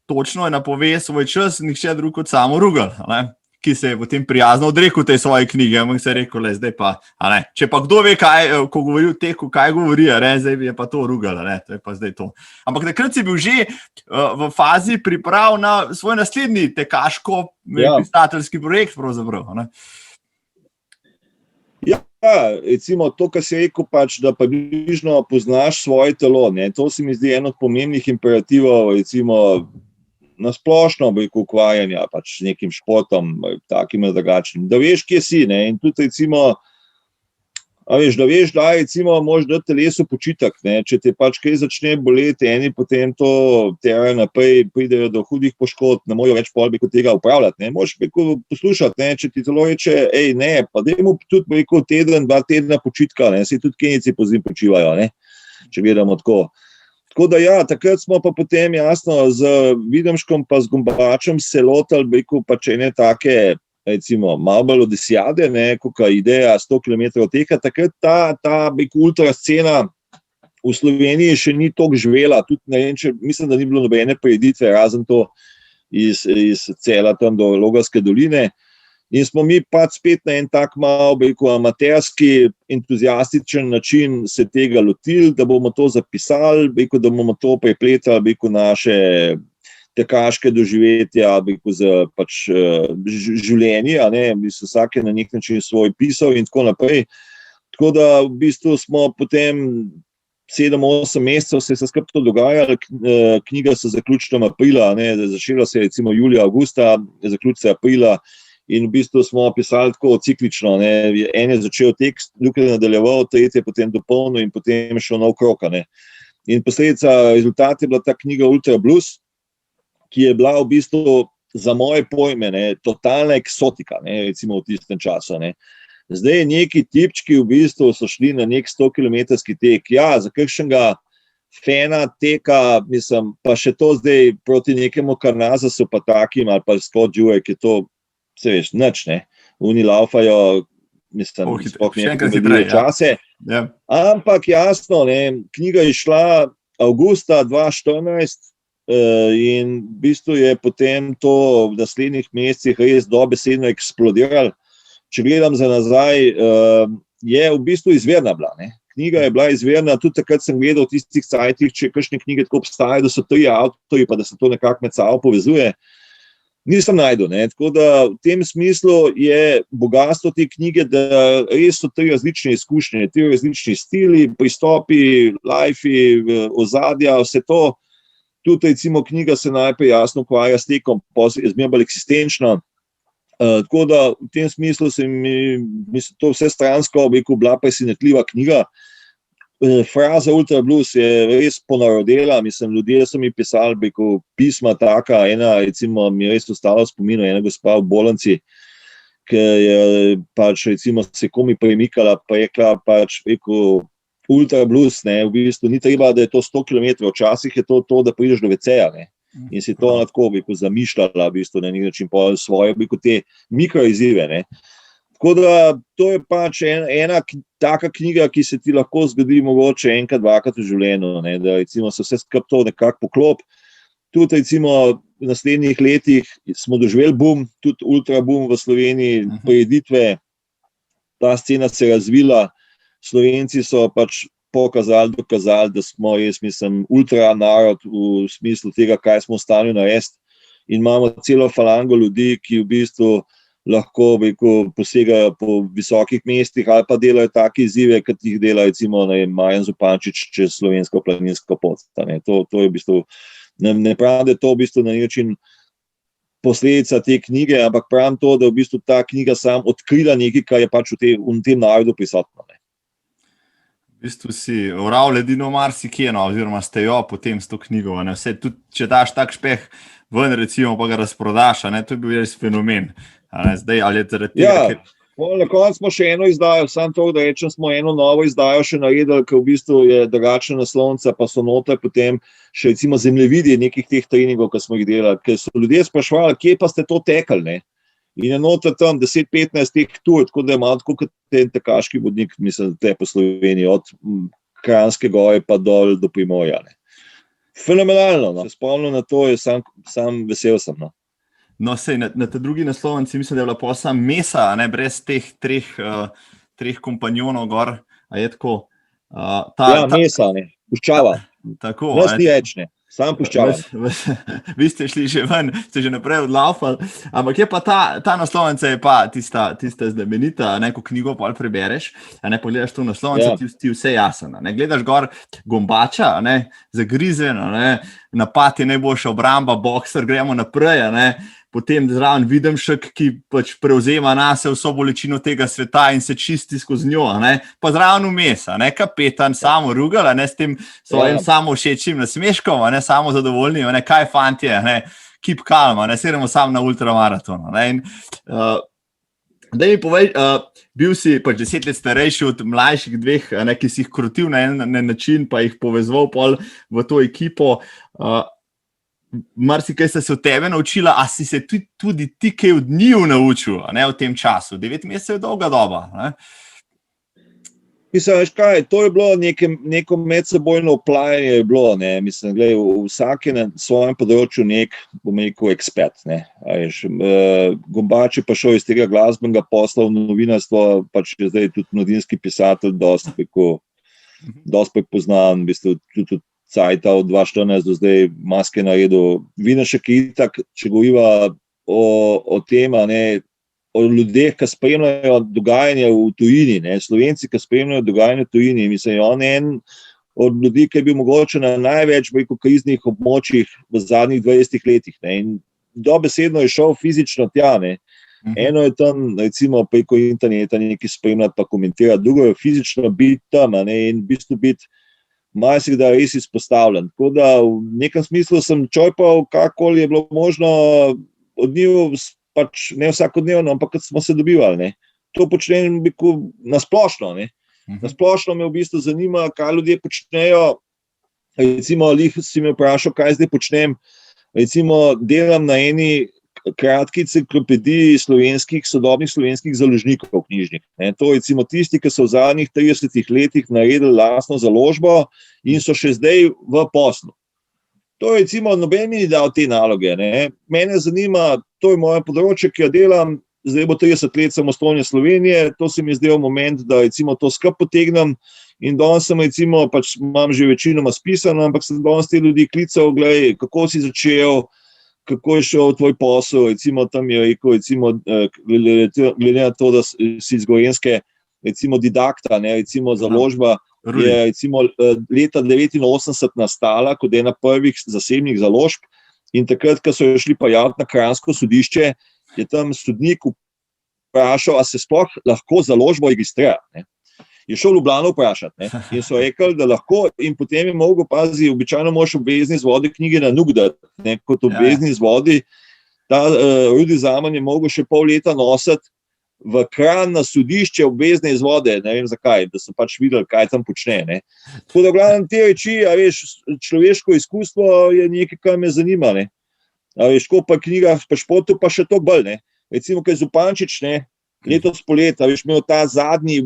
[SPEAKER 2] točno je napove svoj čas, nihče drug kot samo Rugl, ki se je potem prijazno odrekel tej svoji knjigi. Ampak se je rekel, zdaj pa, če pa kdo ve, ko govori o teku, kaj govori, zdaj je pa to Rugl, to je pa zdaj to. Ampak takrat si bil že v fazi priprav na svoj naslednji tekaško-pisateljski projekt pravzaprav.
[SPEAKER 1] Ja, recimo to, kar si rekel, da približno poznaš svoje telo, to se mi zdi eno od pomembnih imperativov, recimo na splošno ukvarjanja s nekim športom, takim in drugačnim. Da veš, kje si, in tudi recimo, da veš, da recimo moraš dati telesu počitek, če te kaj začne boleti, eni potem to terajo naprej, pridejo do hudih poškodb, ne morajo več tega upravljati, moraš poslušati, če ti telo reče, pa dajmo tudi teden, 2 tedna počitka, se tudi Kenijci pozimi počivajo, če gledamo tako. Tako da ja, takrat smo pa potem jasno z Videmškom pa z Gombačem se lotili, ene take, recimo, malo bolj odesijade, kakšna ideja 100 km teka. Takrat ta ultra scena v Sloveniji še ni toliko živela, tudi ne vem, mislim, da ni bilo nobene prireditve, razen to iz Cela tam do Logarske doline. In smo mi spet na en tak malo, amaterski, entuziastičen način se tega lotili, da bomo to zapisali, da bomo to prepletali, naše tekaške doživetja, z življenji, vsak je na nek način svoj pisal in tako naprej. Tako da v bistvu smo potem 7-8 mesecev se skupaj to dogajalo, knjiga se zaključila aprila, začela se recimo julija, avgusta, zaključila aprila. In v bistvu smo pisali tako ciklično. En je začel tekst, drugi je nadaljeval, tretji je potem dopolnil in potem šel nov krog. In posledica, rezultat je bila ta knjiga Ultra Blues, ki je bila v bistvu za moje pojme totalna eksotika, recimo v tistem času. Zdaj neki tipčki v bistvu so šli na nek 100-kilometrski tek. Ja, za kakšnega fena teka, mislim, pa še to zdaj proti nekemu Karnazasu pa takim, ali pa Scott Jurek je to, se veš, nič, Oni laufajo, mislim, sploh nekaj vedeli čase.
[SPEAKER 2] Ja.
[SPEAKER 1] Ampak jasno, knjiga je šla avgusta 2014 in v bistvu je potem to v naslednjih mesecih res dobesedno eksplodiralo. Če gledam za nazaj, je v bistvu izvirna bila. Knjiga je bila izvirna, tudi takrat sem gledal v tistih sajtih, če kakšne knjige tako obstajajo, da so 3 avtorji, pa da se to nekako med sabo povezuje. Nisem najdel, tako da v tem smislu je bogatstvo te knjige, da res so 3 različne izkušnje, 3 različni stili, pristopi, lajfi, ozadja, vse to. Tudi recimo knjiga se najprej jasno ukvarja s tekom, pa je zmeraj bolj eksistenčna. Tako da v tem smislu se mi to vse stransko bila presenetljiva knjiga. Fraza Ultra Blues je res ponarodela, mislim, ljudje so mi pisali pisma taka, ena recimo mi je res ostala v spominu, ena gospa v bolnici, ki je recimo se komi premikala, pa je rekla Ultra Blues, v bistvu ni treba, da je to 100 km, včasih je to, da prideš do WC-ja, in si to tako zamišljala, v bistvu na nek način svoje te mikroizzive, Tako da to je ena taka knjiga, ki se ti lahko zgodi mogoče enkrat, 2-krat v življenju, da recimo se vse skupaj to nekako poklop. Tudi recimo v naslednjih letih smo doživeli boom, tudi ultra boom v Sloveniji, prireditve, ta scena se je razvila, Slovenci so pokazali, dokazali, da smo, jaz mislim, ultra narod v smislu tega, kaj smo v stanju narediti. In imamo celo falango ljudi, ki v bistvu lahko posegajo po visokih mestih ali pa delajo take izzive, kot jih dela recimo Marjan Zupančič čez slovensko planinsko pot. To je v bistvu, ne pravim, da je to v bistvu na način posledica te knjige, ampak pravim to, da je v bistvu ta knjiga sam odkrila nekaj, kar je pač v tem narodu prisotno.
[SPEAKER 2] V bistvu si oral ledino marsikje, oziroma ste jo potem s to knjigo. Vse, tudi če daš tak špeh ven, recimo, pa ga razprodaš, to je bil res fenomen. Zdaj, ali je zaradi tega,
[SPEAKER 1] na koncu smo še eno izdajo, samo to, da rečem, smo eno novo izdajo še naredili, ki v bistvu je drugačna naslovnica, pa so noter potem še recimo zemljevidi nekih teh treningov, ki smo jih delali, ker so ljudje sprašvali, kje pa ste to tekli, ne? In je noter tam 10-15 teh tur, tako da je malo tako kot ten tekaški vodnik, mislim, te po Sloveniji, od Kranjske gore pa dol do Primorja. Fenomenalno, Se spomnim na to, sam vesel sem.
[SPEAKER 2] No, sej, na te drugi naslovnici mislim, da je bila posla mesa, brez teh treh kompanjonov gor, a je tako?
[SPEAKER 1] Mesa, puščava.
[SPEAKER 2] Tako,
[SPEAKER 1] nas ni več, sam puščava.
[SPEAKER 2] Vi ste šli že ven, ste že naprej odlaufali, ampak je pa ta naslovnica je pa tista znamenita, ko knjigo pol prebereš, pogledaš to naslovnico, ti vse jasen. Gledaš gor Gombača, zagrizen, napad je najboljša obramba, bokser, gremo naprej, potem zraven Videmšek, ki pač prevzema nase vso bolečino tega sveta in se čisti skozi njo, pa zraven vmes, kapetan Samo Rugal, s tem svojim samo všečim nasmeškom, samo zadovoljnim, kaj fantje, keep calm, seremo sam na ultramaraton. Da mi povej, bil si pač 10 let starejši od mlajših dveh, ki si jih krotil na en način, pa jih povezoval pol v to ekipo. Marsikaj sta se od tebe naučila, a si se tudi ti kaj od njiju naučil, v tem času? 9 mesecev je dolga doba.
[SPEAKER 1] Mislim, veš kaj, to je bilo neko medsebojno oplajanje je bilo, mislim, gledaj, vsak je na svojem področju bom rekel, ekspert, Gombač je pa šel iz tega glasbenega posla v novinarstvo, pač je zdaj tudi mladinski pisatelj, dosti prepoznan, v bistvu tudi cajta od 2014 do zdaj maske naredil. Videmšek je itak, če govoriva o tem, o ljudeh, ki spremljajo dogajanje v tujini, Slovenci, ki spremljajo dogajanje v tujini. Mislim, on je en od ljudi, ki je bil mogoče na največ kriznih območjih v zadnjih 20 letih. In dobesedno je šel fizično tja. Eno je tam, recimo, preko interneta nekaj spremljati pa komentirati, drugo je fizično biti tam in v bistvu biti marsikdaj res izpostavljen. Tako da v nekem smislu sem črpal, kakoli je bilo možno od njih, pač ne vsakodnevno, ampak kot smo se dobivali. To počnem na splošno. Na splošno me v bistvu zanima, kaj ljudje počnejo. Recimo, si me vprašal, kaj zdaj počnem. Recimo, delam na eni kratki enciklopediji sodobnih slovenskih založnikov knjižnih. To recimo tisti, ki so v zadnjih 30 letih naredili lastno založbo in so še zdaj v poslu. To je recimo, noben mi ni dal te naloge. Mene zanima, to je moje področje, ki jo delam, zdaj bo 30 let samostojne Slovenije, to se mi je zdel moment, da recimo to skupaj potegnem in danes sem recimo, pač imam že večinoma spisano, ampak sem danes te ljudi klical, gledaj, kako si začel, kako je šel tvoj posel, recimo tam je rekel, recimo, glede na to, da si iz Gorenjske, recimo didakta, recimo založba, je recimo leta 1989 nastala kot ena prvih zasebnih založb in takrat, ko so jo šli pa javiti na Kranjsko sodišče, je tam sodnik vprašal, a se sploh lahko založbo registrira. Je šel v Ljubljano vprašati in so rekli, da lahko in potem je mogel, pazi, običajno moraš obvezni izvodi knjige na NUK dati, kot obvezni izvodi, ta Rudi Zaman je mogel še pol leta nositi v Kranj na sodišče obvezne izvode, ne vem zakaj, da so pač videli, kaj tam počne. Tako da v glavnem te reči, a veš, človeško izkustvo je nekaj, kar me zanima. A veš, ko pa knjigah, pa športu pa še to bolj. Recimo, kaj Zupančič, letos poleta, veš, imel ta zadnji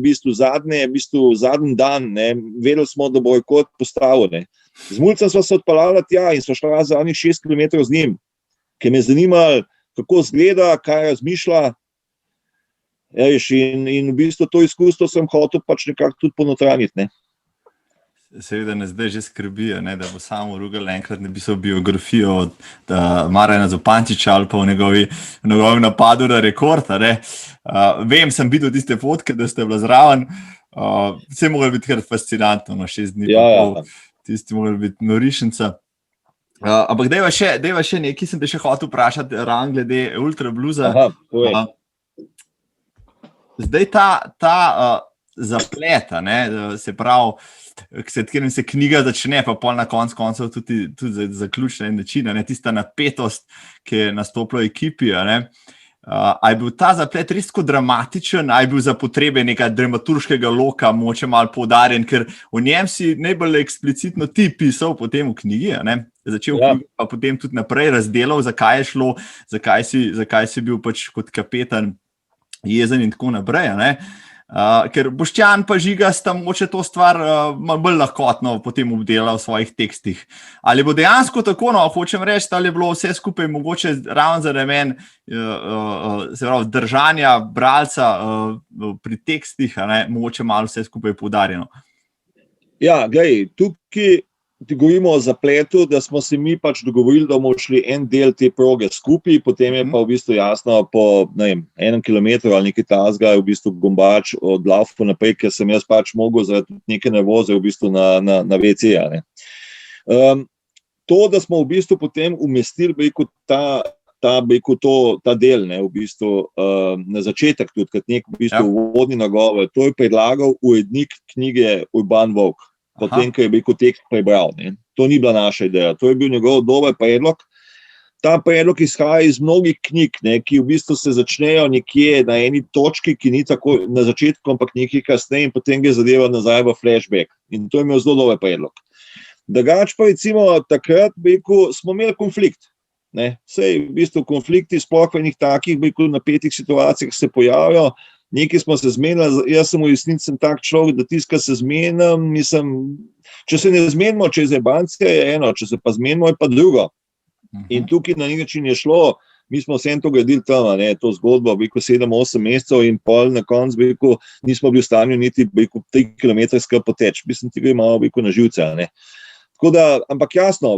[SPEAKER 1] dan, vedeli smo, da bo rekord postavil. Z Mulcem sva se odpeljala tja in sva šla zadnjih 6 km z njim, ker me je zanimalo, kako izgleda, kaj razmišlja. In v bistvu to izkustvo sem hotel pač nekako tudi ponotranjiti.
[SPEAKER 2] Seveda ne zdaj že skrbijo, ne, da bo samo Rugel enkrat napisal biografijo od Marjana Zupančiča ali pa v njegovem napadu na rekord. Vem, sem videl tiste fotke, da ste bila zraven. Vse moglo biti kar fascinantno, 6 dni pa pol. Tisti moglo biti norišnica. Ampak dejva še nekaj, sem te še hotel vprašati, ravno glede Ultra Bluesa. Zdaj ta zaplet, se pravi, s katerim se knjiga začne, pa pol na koncu tudi zaključna način, tista napetost, ki je nastopila v ekipi. A je bil ta zaplet res tako dramatičen, a je bil za potrebe nekega dramaturškega loka moče malo poudarjen, ker o njem si najbolj eksplicitno ti pisal potem v knjigi, začel knjigo, pa potem tudi naprej razdelal, zakaj je šlo, zakaj si bil pač kot kapetan jezen in tako naprej. Ker Boštjan pa Žiga sta moče to stvar malo bolj lahkotno potem obdelal v svojih tekstih. Ali bo dejansko tako, hočem reči, ali je bilo vse skupaj mogoče ravno za namen se pravi, držanja bralca pri tekstih, mogoče malo vse skupaj poudarjeno?
[SPEAKER 1] Ja, glej, tukaj govorimo o zapletu, da smo se mi pač dogovorili, da bomo šli en del te proge skupaj, potem je pa v bistvu jasno, po 1 kilometru ali nekaj tasga je v bistvu Gombač od Laufu naprej, ker sem jaz pač mogel zaradi neke nervoze v bistvu na WC. To, da smo v bistvu potem umestili ta del, v bistvu na začetek tudi, kot nek v bistvu uvodni nagovor, to je predlagal urednik knjige Urban Volk. Potem, ko je tekst prebral. To ni bila naša ideja, to je bil njegov dober predlog. Ta predlog izhaja iz mnogih knjig, ki v bistvu se začnejo nekje na eni točki, ki ni tako na začetku, ampak nekaj kasneje in potem gre zadeva nazaj v flashback. In to je imel zelo dober predlog. Drugače pa recimo takrat smo imeli konflikt. Sej v bistvu konflikti sploh v enih takih napetih situacijah se pojavijo. Nekaj smo se zmenili, jaz sem v resnici tak človek, da tiskam se zmenim, če se ne zmenimo, če je zebancija, je eno, če se pa zmenimo, je pa drugo. In tukaj na nek način je šlo, mi smo vsem to gradili tam, to zgodbo, 7-8 mesecev in pol na koncu, nismo bili v stanju niti 3 kilometre skupaj poteči, mislim, tega je malo na živce, Tako da, ampak jasno,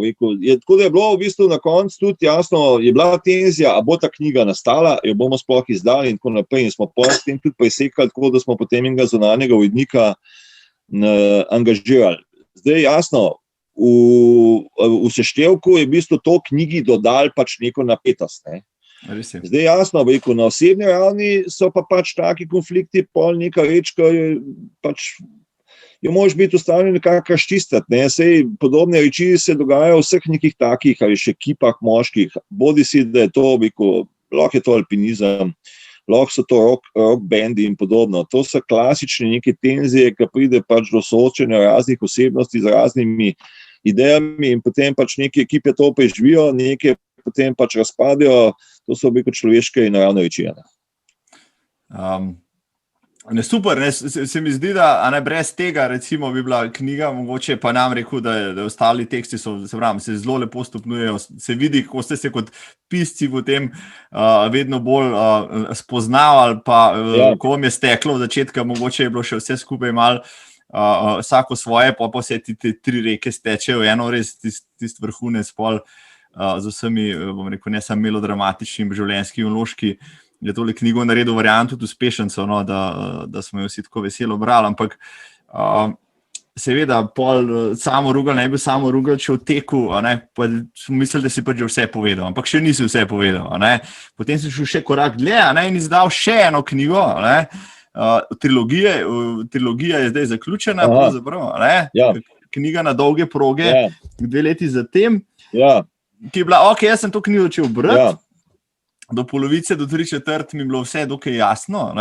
[SPEAKER 1] tako da je bilo v bistvu na koncu tudi jasno, je bila tenzija, a bo ta knjiga nastala, jo bomo sploh izdali in tako naprej in smo s tem tudi presekali, tako da smo potem enega zunanjega urednika angažirali. Zdaj jasno, v seštevku je v bistvu to knjigi dodali pač neko napetost. Zdaj jasno, na osebni ravni so pa pač taki konflikti, pol neka reč, ko je pač jo moraš biti ustavljen nekako razčistiti. Sej podobne reči se dogajajo v vseh nekih takih ali še ekipah moških. Bodi si, da je to, lahko je to alpinizem, lahko so to rock bendi in podobno. To so klasične neke tenzije, ki pride pač do soočenja raznih osebnosti z raznimi idejami in potem pač neke ekipe to preživijo, neke potem pač razpadejo. To so človeške in naravne reči.
[SPEAKER 2] Super, se mi zdi, da brez tega recimo bi bila knjiga, mogoče pa nam rekel, da ostali teksti se zelo lepo stopnjujejo, se vidi, kako ste se kot pisci v tem vedno bolj spoznavali, pa ko vam je steklo v začetka, mogoče je bilo še vse skupaj malo vsako svoje, pa vse te 3 reke stečejo, eno res tist vrhunec pol z vsemi, bom rekel, ne samo melodramatični, življenjski in vložki, je tole knjigo naredil variant tudi uspešenco, da smo jo vsi tako veselo brali, ampak seveda samo Rugel ne bi samo Rugel, če v teku, pa smo mislili, da si pa že vse povedal, ampak še nisi vse povedal. Potem si šel še korak dlje in izdal še eno knjigo, trilogija je zdaj zaključena, knjiga Na dolge proge, 2 leti zatem, ki je bila, jaz sem to knjigo začel brati, do polovice, do 3/4 mi je bilo vse dokaj jasno.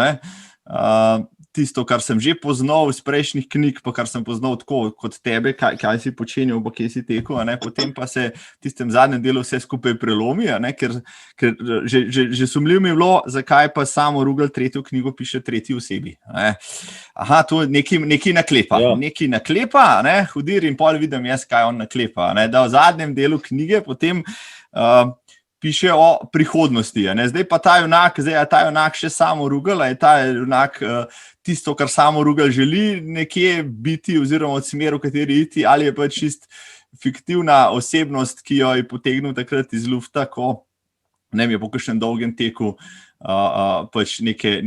[SPEAKER 2] Tisto, kar sem že poznal iz prejšnjih knjig, pa kar sem poznal tako kot tebe, kaj si počenjal, pa kje si tekel, potem pa se v tistem zadnjem delu vse skupaj prelomi, ker že sumljivo mi je bilo, zakaj pa samo Rugel 3. knjigo piše 3. osebi. To nekaj naklepa. Nekaj naklepa, hudir in pol vidim jaz, kaj on naklepa. Da v zadnjem delu knjige potem piše o prihodnosti. Zdaj pa ta junak še samo Rugel, je ta junak tisto, kar samo Rugel želi nekje biti oziroma od smeru, v kateri iti, ali je pač čist fiktivna osebnost, ki jo je potegnil takrat iz lufta, ko ne je po kakšnem dolgem teku pač neke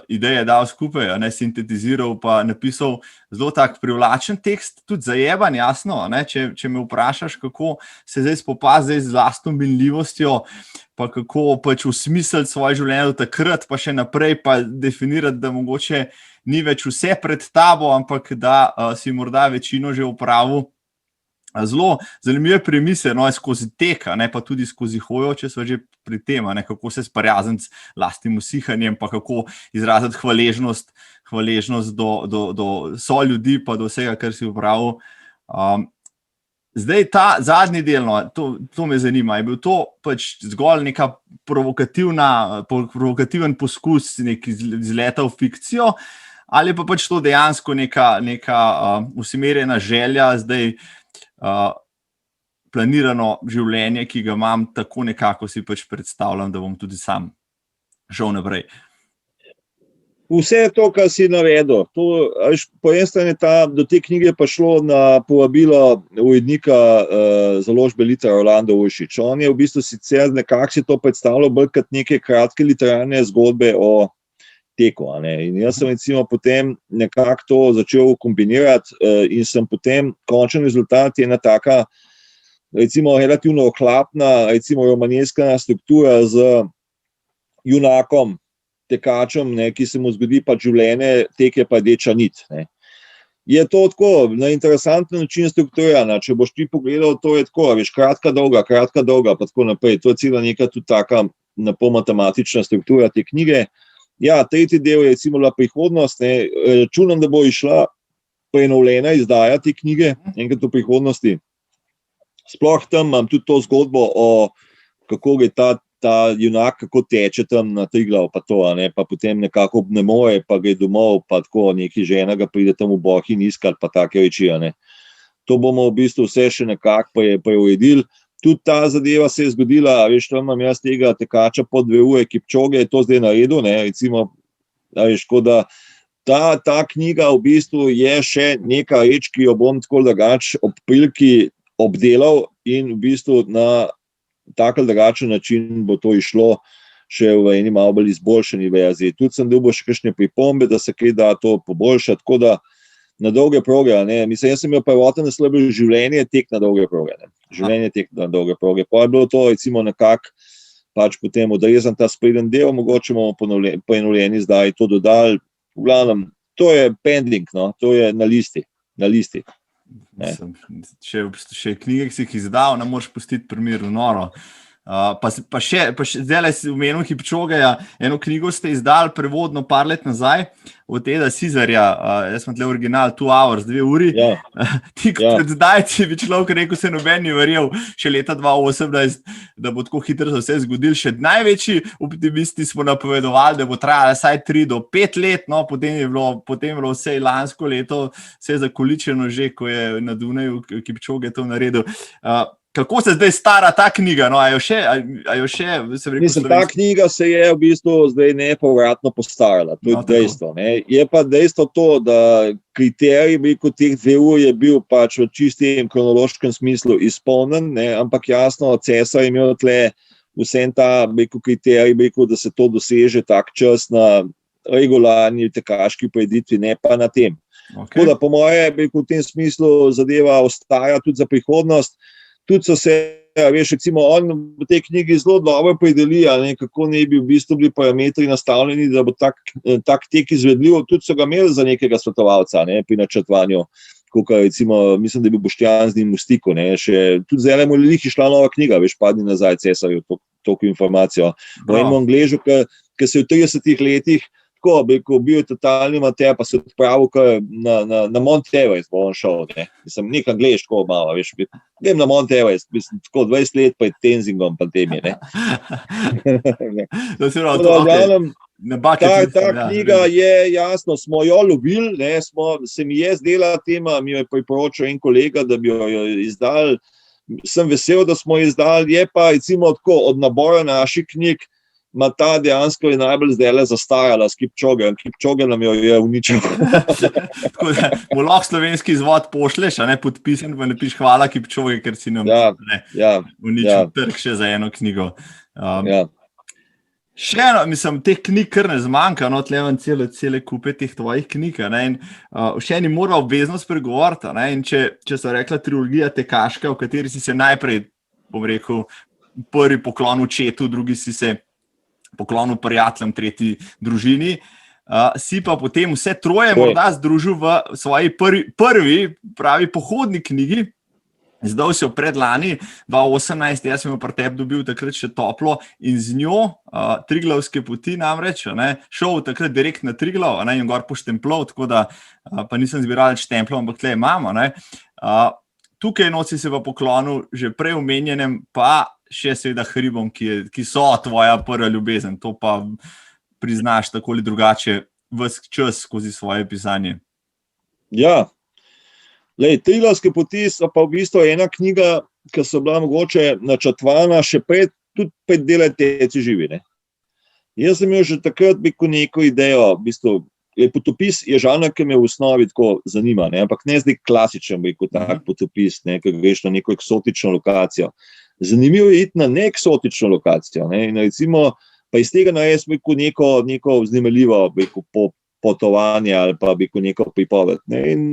[SPEAKER 2] ideje dal skupaj, sintetiziral pa napisal zelo tak privlačen tekst, tudi zajeban, jasno, če me vprašaš, kako se zdaj spopada z lastno minljivostjo, pa kako pač usmisliti svoje življenje do takrat, pa še naprej, pa definirati, da mogoče ni več vse pred tabo, ampak da si morda večino že opravil. Zelo zanimive premise, skozi tek, pa tudi skozi hojo, če so že pri tem, kako se sprijazniti z lastnim usihanjem, pa kako izraziti hvaležnost do soljudi, pa do vsega, kar si opravil. Zdaj ta zadnji del, to me zanima, je bil to pač zgolj neka provokativen poskus, nek izleta v fikcijo, ali pa pač to dejansko neka usmerjena želja, zdaj planirano življenje, ki ga imam, tako nekako si pač predstavljam, da bom tudi sam šel naprej.
[SPEAKER 1] Vse to, kar si navedel, po eni strani do te knjige pa šlo na povabilo urednika založbe Liter Orlando Uršič. On je v bistvu sicer nekako si to predstavljal bolj kot neke kratke literarne zgodbe o teku. In jaz sem recimo potem nekako to začel kombinirati in sem potem, končen rezultat je ena taka, recimo relativno ohlapna, recimo romaneskna struktura z junakom, tekačem, ki se mu zgodi pa življenje, tek je pa rdeča nit. Je to tako, na interesanten način strukturirano, če boš ti pogledal, to je tako, veš, kratka, dolga, pa tako naprej. To je cela neka tudi taka matematična struktura te knjige. Ja, tretji del je recimo prihodnost. Računam, da bo išla prenovljena izdaja te knjige, enkrat v prihodnosti. Sploh tam imam tudi to zgodbo o kako gre ta junak, kako teče tam na Triglav, pa to, pa potem nekako ne more, pa gre domov, pa tako neki žena ga pride tam v Bohinj iskat, pa take reči. To bomo v bistvu vse še nekako preuredili. Tudi ta zadeva se je zgodila, veš, tam imam jaz tega tekača po 2 ure, Kipčoge je to zdaj naredil, recimo, veš, da ta knjiga v bistvu je še neka reč, ki jo bom tako drugače ob priliki obdelal in v bistvu na tak ali drugačen način bo to išlo še v eni malo bolj izboljšani verziji. Tudi sem dobil še kakšne pripombe, da se kaj da to poboljšati, tako da na dolge proge, mislim, jaz sem imel prvotno naslov življenje tek na dolge proge. Življenje tek na dolge proge. Pa je bilo to recimo nekako pač potem odrezan ta spreden del, mogoče bomo prenovljeni zdaj to dodali. V glavnem, to je pending, to je na listi.
[SPEAKER 2] Še knjige, ki si jih izdal, ne moreš pustiti primeru noro. Pa še zdaj si omenil Kipčogeja, eno knjigo ste izdali prevodno par let nazaj od Eda Cizarja, jaz sem tle original 2 hours, 2 uri.
[SPEAKER 1] Ja.
[SPEAKER 2] Tik pred zdajci bi človek rekel, se noben ni verjel še leta 2018, da bo tako hitro se vse zgodil. Še največji optimisti smo napovedovali, da bo trajalo vsaj 3 do 5 let, potem je bilo vse lansko leto, vse zakoličeno že, ko je na Dunaju Kipčoge to naredil. Kako se zdaj stara ta knjiga? A jo še
[SPEAKER 1] Mislim, ta knjiga se je v bistvu zdaj nepovratno postarala, to je dejstvo. Je pa dejstvo to, da kriterij teh 2 ur je bil pač v čistem kronološkem smislu izpolnen, ampak jasno, Cesar je imel tle vsem ta kriterij, da se to doseže tak čas na regularni tekaški preditvi, ne pa na tem. Tako da po moje v tem smislu zadeva ostaja tudi za prihodnost. Tudi so se, veš, recimo on v tej knjigi zelo dobro predeli, kako ne bi v bistvu bili parametri nastavljeni, da bo tak tek izvedljiv. Tudi so ga imeli za nekega svetovalca pri načrtovanju, kakor recimo, mislim, da je bil Boštjan z njim v stiku. Tudi zdaj mu je šla nova knjiga, veš, padni nazaj Cesarju, toliko informacijo. O enem Angležu, ki se je v 30 letih tako, bil je totalni amater, pa se je odpravil na Mount Everest, bo on šel. Mislim, nek Anglež, tako malo, veš, grem na Mount Everest, mislim, tako 20 let pred Tenzingom, pa temi, Ta knjiga je, jasno, smo jo ljubili, se mi je zdela tema, mi jo je priporočil en kolega, da bi jo izdali. Sem vesel, da smo jo izdali, je pa recimo tako od nabora naših knjig, ma ta dejansko je najbolj zdajle zastarala s Kipčogem. Kipčoge nam jo je uničil.
[SPEAKER 2] Tako da mu lahko slovenski izvod pošleš, a ne podpisen, pa ne piš hvala Kipčoge, ker si nam uničil trg še za eno knjigo. Še eno, mislim, teh knjig kar ne zmanjka, no, tle vam cele kupe teh tvojih knjig, ne, in še eni mora obvezno spregovoriti, ne, in če so rekla trilogija Tekaška, v kateri si se najprej, bom rekel, prvi poklon očetu, drugi si se poklonil prijateljem, tretji družini, si pa potem vse troje morda združil v svoji prvi pravi pohodni knjigi. Zdaj si jo predlani, 2018, jaz sem jo pri tebi dobil takrat še toplo in z njo Triglavske poti namreč, šel takrat direkt na Triglav, in gor poštempljal, tako da pa nisem zbiral štemplov, ampak tle imamo. Tukaj noci se pa poklonil že prej omenjenem, pa še seveda hribom, ki so tvoja prva ljubezen. To pa priznaš tako ali drugače ves čas skozi svoje pisanje.
[SPEAKER 1] Ja, Triglavske poti so pa v bistvu ena knjiga, ki so bila mogoče načrtovana še pred delati Teci živi. Ne? Jaz sem imel že takrat neko idejo, v bistvu, potopis je žanr, ki me v osnovi tako zanima, ne? Ampak ne zdaj klasičen tak potopis, ne? Ker greš na neko eksotično lokacijo. Zanimivo je iti na neeksotično lokacijo, ne? In recimo, pa iz tega narediti neko vznemirljivo potovanje ali pa neko pripoved. Ne? In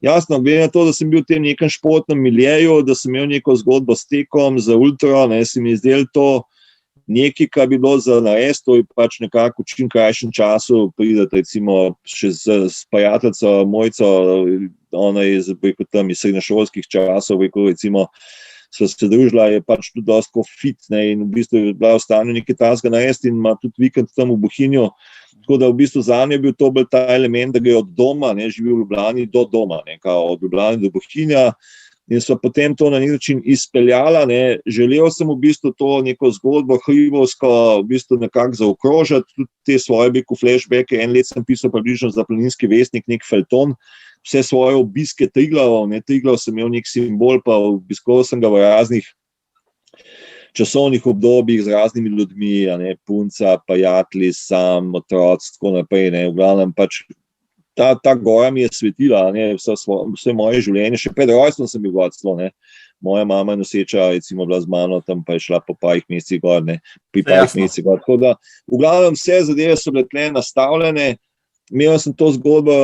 [SPEAKER 1] jasno, glede na to, da sem bil v tem nekem športnem miljeju, da sem imel neko zgodbo s tekom, za ultra, ne, si mi izdel to nekaj, kar bi bilo za narediti, to je pač nekako v čim krajšem času prideti, recimo še s prijateljico Mojco, ona je tam iz srednješolskih časov, recimo, so se družila, je pač tudi dosti fit, ne, in v bistvu je bila v stanju nekaj tasga narediti in ima tudi vikend tam v Bohinju. Tako da v bistvu zanje je bil to bolj ta element, da gre od doma, ne, živi v Ljubljani do doma, ne, od Ljubljane do Bohinja, in so potem to na nek način izpeljala. Ne. Želel sem v bistvu to neko zgodbo hribovsko v bistvu nekako zaokrožiti, tudi te svoje flashbacke. En let sem pisal približno za Planinski vestnik, nek felton, vse svoje obiske Triglavov, ne, Triglav sem imel nek simbol, pa obiskoval sem ga v raznih časovnih obdobjih z raznimi ljudmi, ne, punca, prijatelji, sam, otroci, tako naprej, ne, v glavnem pač ta gora mi je svetila, ne, vse moje življenje, še pred rojstvom sem bil celo, ne, moja mama je noseča, recimo, bila z mano, tam pa je šla po parih mesecih gor, ne, pri parih mesecih gor, tako da, v glavnem vse zadeve so bile tle nastavljene. Imel sem to zgodbo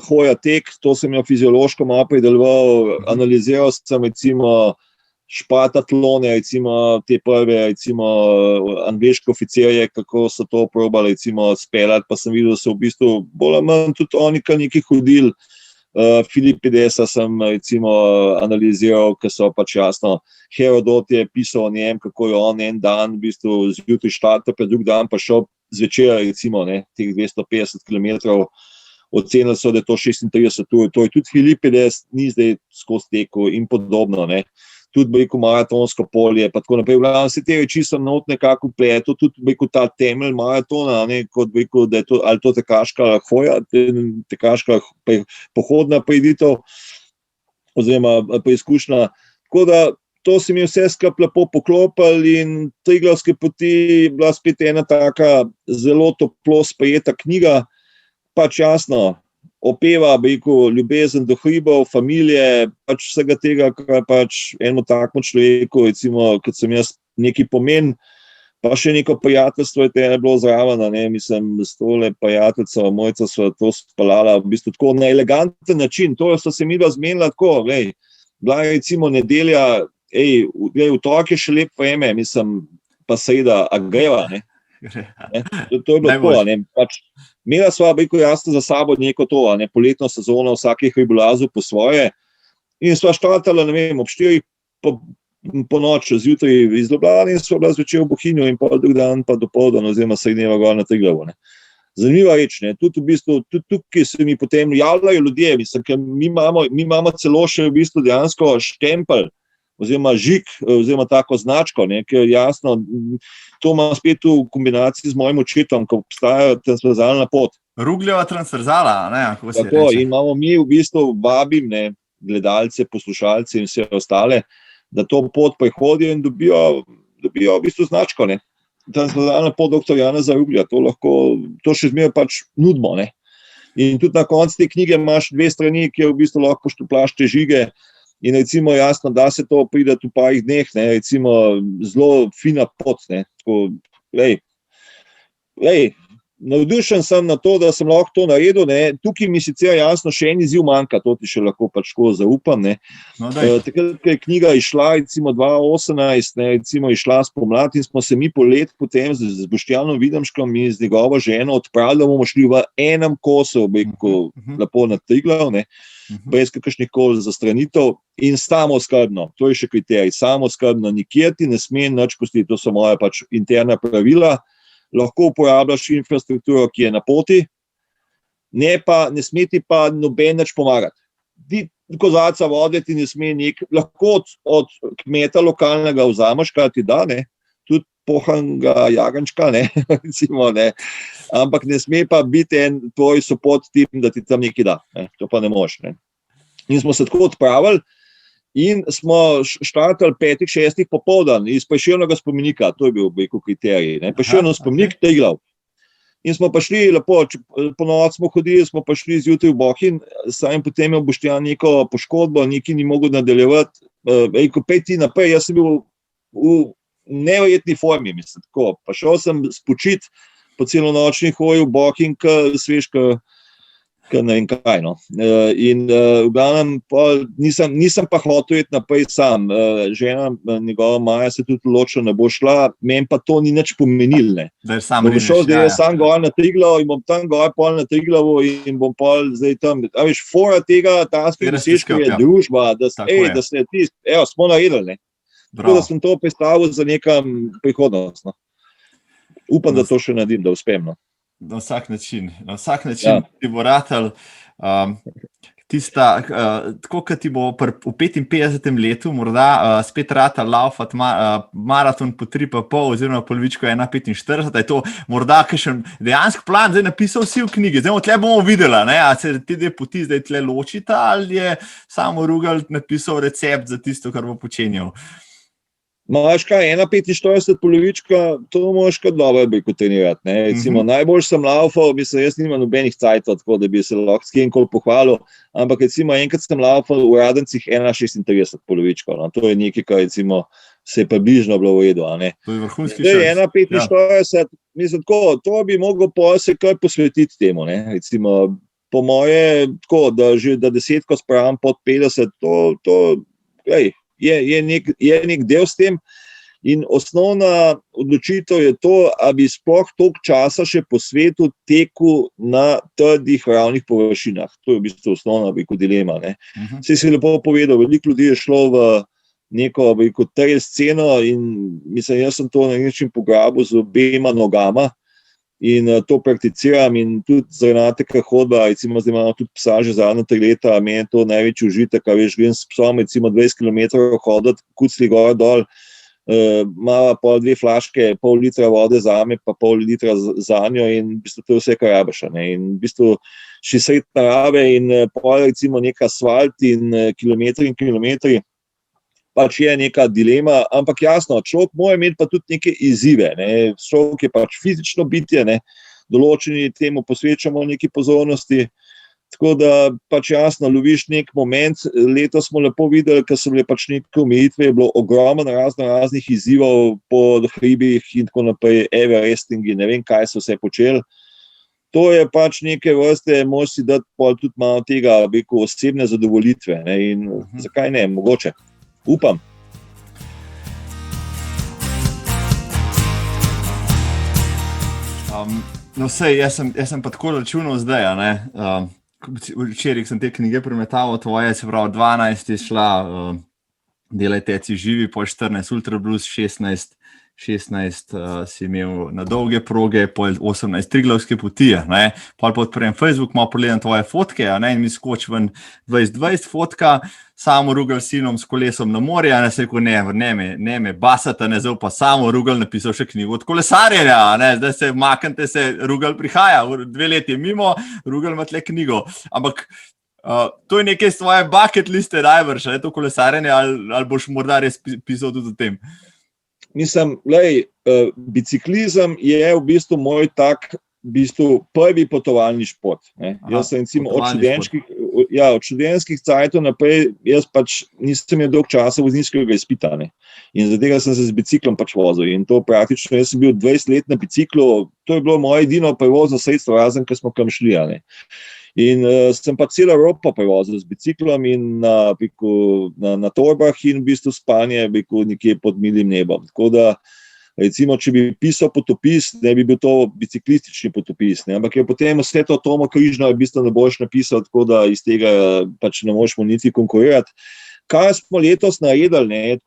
[SPEAKER 1] hoja tek, to sem jo fiziološko malo prideloval, analiziral sem recimo špatatlone, recimo te prve, recimo angleške oficirje, kako so to probali recimo speljati, pa sem videl, da so v bistvu bolj ali manj tudi oni kar nekaj hodili. Filipidesa sem recimo analiziral, ker so pač jasno, Herodot je pisal o njem, kako je on en dan v bistvu zjutraj štartal, pa drug dan pa šel zvečer, recimo, ne, teh 250 km, ocenili so, da je to 36 ur, to je tudi Filipides, ni zdaj skozi tekel in podobno, ne. Tudi maratonsko polje, pa tako naprej. Vse te reči so not nekako vpletel, tudi ta temelj maratona, ne, kot da je to, ali to tekaška hoja, tekaška pohodna prireditev, oziroma preizkušnja. Tako da to se mi vse skupaj lepo poklopil in Triglavske poti je bila spet ena taka zelo toplo sprejeta knjiga, pač jasno, opeva, ljubezen do hribov, familije, pač vsega tega, kar pač enemu takmu človeku, recimo, kot sem jaz, neki pomen, pa še neko prijateljstvo je tega bilo zraven, ne, mislim, s tole prijateljico, Mojco sva to speljala v bistvu tako na eleganten način, to so se midva zmenila tako, glej, bila je recimo nedelja, v torek je še lep vreme, mislim, pa sreda, a greva, ne. To je bilo tako, ne, pač imela sva, jasno za sabo neko to, ne, poletno sezono, vsakih hribolazu po svoje in sva štartala, ne vem, ob 4 po noč, zjutraj iz Ljubljane in sva bila zvečer v Bohinju in pol drug dan pa dopoldan oziroma srednjeva gor na Triglavu, ne. Zanimiva reč, ne, tudi v bistvu, tudi tukaj se mi potem javljajo ljudje, mislim, ker mi imamo celo še v bistvu dejansko štempelj, oziroma žig, oziroma tako značko, ne, ker jasno, to ima spet v kombinaciji z mojim očetom, ko obstaja transverzalna pot.
[SPEAKER 2] Rugljeva transverzala, ne, kako se
[SPEAKER 1] tako,
[SPEAKER 2] reče.
[SPEAKER 1] in imamo mi v bistvu, vabim, ne, gledalce, poslušalce in vse ostale, da to pot prehodijo in dobijo v bistvu značko, ne. transplantana pot dr. Janeza Rublja, to še zmeraj pač nudimo, ne. In tudi na koncu te knjige imaš 2 strani, kjer v bistvu lahko poštoplaš te žige in recimo jasno, da se to pride v parih dneh, ne, recimo zelo fina pot, ne, tako, navdušen sem na to, da sem lahko to naredil, ne. Tukaj mi sicer jasno še en izziv manjka, to ti še lahko pač tako zaupam, ne. Takrat, ko je knjiga išla, recimo 2018, ne, recimo išla spomlad in smo se mi polet potem z Boštjanom Videmškom in z njegovo ženo odpravili, da bomo šli v enem kosu, lepo na Triglav, ne, brez kakršnihkoli zastranitev in samooskrbno, to je še kriterij, samooskrbno, nikjer ti ne sme nič pustiti, to so moja pač interna pravila. Lahko uporabljaš infrastrukturo, ki je na poti, ne sme ti pa noben nič pomagati. Kozarca vode ti ne sme lahko od kmeta lokalnega vzameš, kar ti da, ne, tudi pohanga jagančka, ne, recimo, ne, ampak ne sme pa biti en tvoj support tim, da ti tam nekaj da, ne, to pa ne moš, ne. In smo se tako odpravili, in smo štartali 5-6 popoldan iz Prešernega spomenika, to je bil kriterij, ne, Prešernov spomenik, Triglav. In smo pa šli lepo, po noč smo hodili, smo pa šli zjutraj v Bohinj, sam potem je Boštjan neko poškodbo, nekaj ni mogel nadaljevati, rekel, pej ti naprej, jaz sem bil v neverjetni formi, mislim, tako, pa šel sem spočit po celonočni hoji v Bohinj, svež, ne vem kaj, no. In v glavnem nisem pa hotel iti naprej sam. Žena, njegova Maja se tudi ločila, ne bo šla, meni pa to ni nič pomenil, ne. Bom šel zdaj sam gor na Triglav in bom tam gor pol na Triglavu in bom pol zdaj tam. A veš, fora tega Tanskega dosežka je družba, da se ti, smo naredili, ne. Tako da sem to predstavil za nekam prihodnost, no. Upam, da to še naredim, da uspem, no.
[SPEAKER 2] Na vsak način ti bo ratal tista, tako kot ti bo v 55. letu morda spet ratal laufat maraton po 3,5 oziroma polovičko 1,45, je to morda kakšen dejanski plan, zdaj napisal si v knjigi, zdaj tle bomo videla, ne, a se te dve poti zdaj tle ločita ali je samo Rugl napisal recept za tisto, kar bo počenjal.
[SPEAKER 1] Imaš kaj, 1,45 polovička, to moraš kar dobro trenirati, ne, recimo, najbolj sem laufal, mislim, jaz nimam nobenih cajtov, tako da bi se lahko s kjerkoli pohvalil, ampak recimo enkrat sem laufal v Radencih 1,36 polovičko, no, to je nekaj, kar recimo se je približno bilo v redu, a ne.
[SPEAKER 2] To je vrhunski šans.
[SPEAKER 1] 1,45, mislim, tako, to bi mogel se kar posvetiti temu, ne, recimo, po moje, tako, da že da 10 spravim pod 50, je nek del s tem in osnovna odločitev je to, a bi sploh toliko časa še po svetu tekel na trdih ravnih površinah. To je v bistvu osnovna dilema, ne. Saj si lepo povedal, veliko ljudi je šlo v neko trail sceno in mislim, jaz sem to na način pograbil z obema nogama in to prakticiram in tudi zrenateka hodba, recimo zdaj imamo tudi psa že zadnja 3 leta, meni je to največji užitek, a veš, grem s psom recimo 20 km hoditi, kucli gor dol, imava pol 2 flaške, pol litra vode zame, pa pol litra za njo in v bistvu to je vse, kar rabiš, ne, in v bistvu še sred narave in pol recimo nek asfalt in kilometri, pač je neka dilema, ampak jasno, človek mora imeti pa tudi neke izzive, ne, človek je pač fizično bitje, ne, določeni temu posvečamo neki pozornosti, tako da pač jasno, loviš nek moment, letos smo lepo videli, ker so bile pač neke omejitve, je bilo ogromno raznih izzivov po hribih in tako naprej, Everestingi, ne vem, kaj so vse počeli. To je pač neke vrste, moraš si dati tudi malo tega, osebne zadovoljitve, ne, in zakaj ne, mogoče. Upam.
[SPEAKER 2] No sej, jaz sem pa tako računal zdaj, a ne, včeraj sem te knjige premetaval, tvoje, se pravi 12 je šla Delaj teci živi, po 14 Ultra Blues, 16 si imel na dolge proge, po 18 Triglavske poti, ne, pol pa odprem Facebook, malo pogledam tvoje fotke, ne, in mi skoči ven 2020 fotka, samo Rugl s sinom s kolesom na morje, ne, se rekel, ne me basata, ne, zdaj pa samo Rugl napisal še knjigo od kolesarjenja, ne, zdaj se maknite se, Rugl prihaja, 2 leti je mimo, Rugl ima tle knjigo, ampak to je nekaj z tvoje bucket liste najbrž, to kolesarjenje, ali boš morda res pisal tudi o tem?
[SPEAKER 1] mislim, biciklizem je v bistvu moj tak, v bistvu prvi potovalni šport. Jaz sem recimo od študentskih cajtov naprej, jaz pač nisem imel dolgo časa vozniškega izpita. In zaradi tega sem se z biciklom pač vozil. In to praktično, jaz sem bil 20 let na biciklu, to je bilo moje edino prevozno sredstvo, razen ko smo kam šli. In sem pa celo Evropo prevozil z biciklom in na torbah in v bistvu spanje nekje pod milim nebom. Tako da, recimo, če bi pisal potopis, ne bi bil to biciklistični potopis, ampak je potem vse to Tomo Križno v bistvu ne boš napisal, tako da iz tega pač ne moš mu niti konkurirati. Kaj smo letos naredili,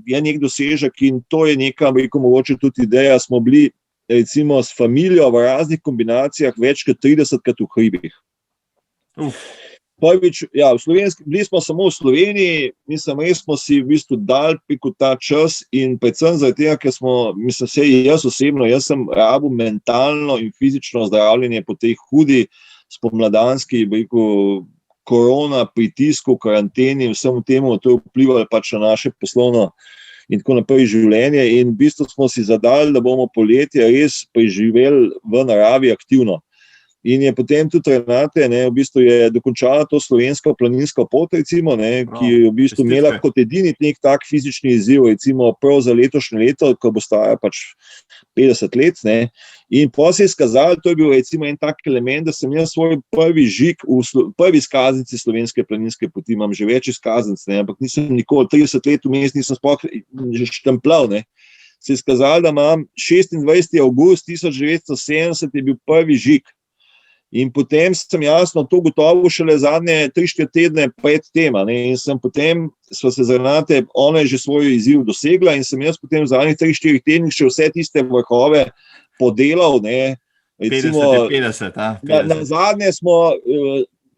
[SPEAKER 1] je nek dosežek in to je neka, mogoče tudi ideja, smo bili recimo s familijo v raznih kombinacijah več kot 30krat v hribih. Prvič, bili smo samo v Sloveniji, res smo si v bistvu dali preko ta čas in predvsem zaradi tega, ker jaz osebno, jaz sem rabil mentalno in fizično zdravljenje po tej hudi spomladanski, korona, pritisku, karanteni, vsemu temu, to je vplivalo pač na naše poslovno in tako naprej življenje in v bistvu smo si zadali, da bomo poletje res preživeli v naravi aktivno. In je potem tudi Renate, v bistvu je dokončala to slovensko planinsko pot, recimo, ki je v bistvu imela kot edini nek tak fizični izziv, recimo prav za letošnje leto, ko bo stara pač 50 let. In potem se je izkazalo, to je bil recimo en tak element, da sem jaz svoj prvi žig, prvi izkaznici slovenske planinske poti, imam že več izkaznic, ampak nisem nikoli 30 let vmes, nisem sploh že štempljal. Se je izkazalo, da imam 26. avgust 1970 je bil prvi žig. In potem sem jasno to gotovo šele zadnje 3-4 tedne pred tem. In sem potem, sva se z Renate, ona je že svoj izziv dosegla in sem jaz potem v zadnjih 3-4 tednih še vse tiste vrhove podelal. Recimo,
[SPEAKER 2] 50.
[SPEAKER 1] Na zadnje smo,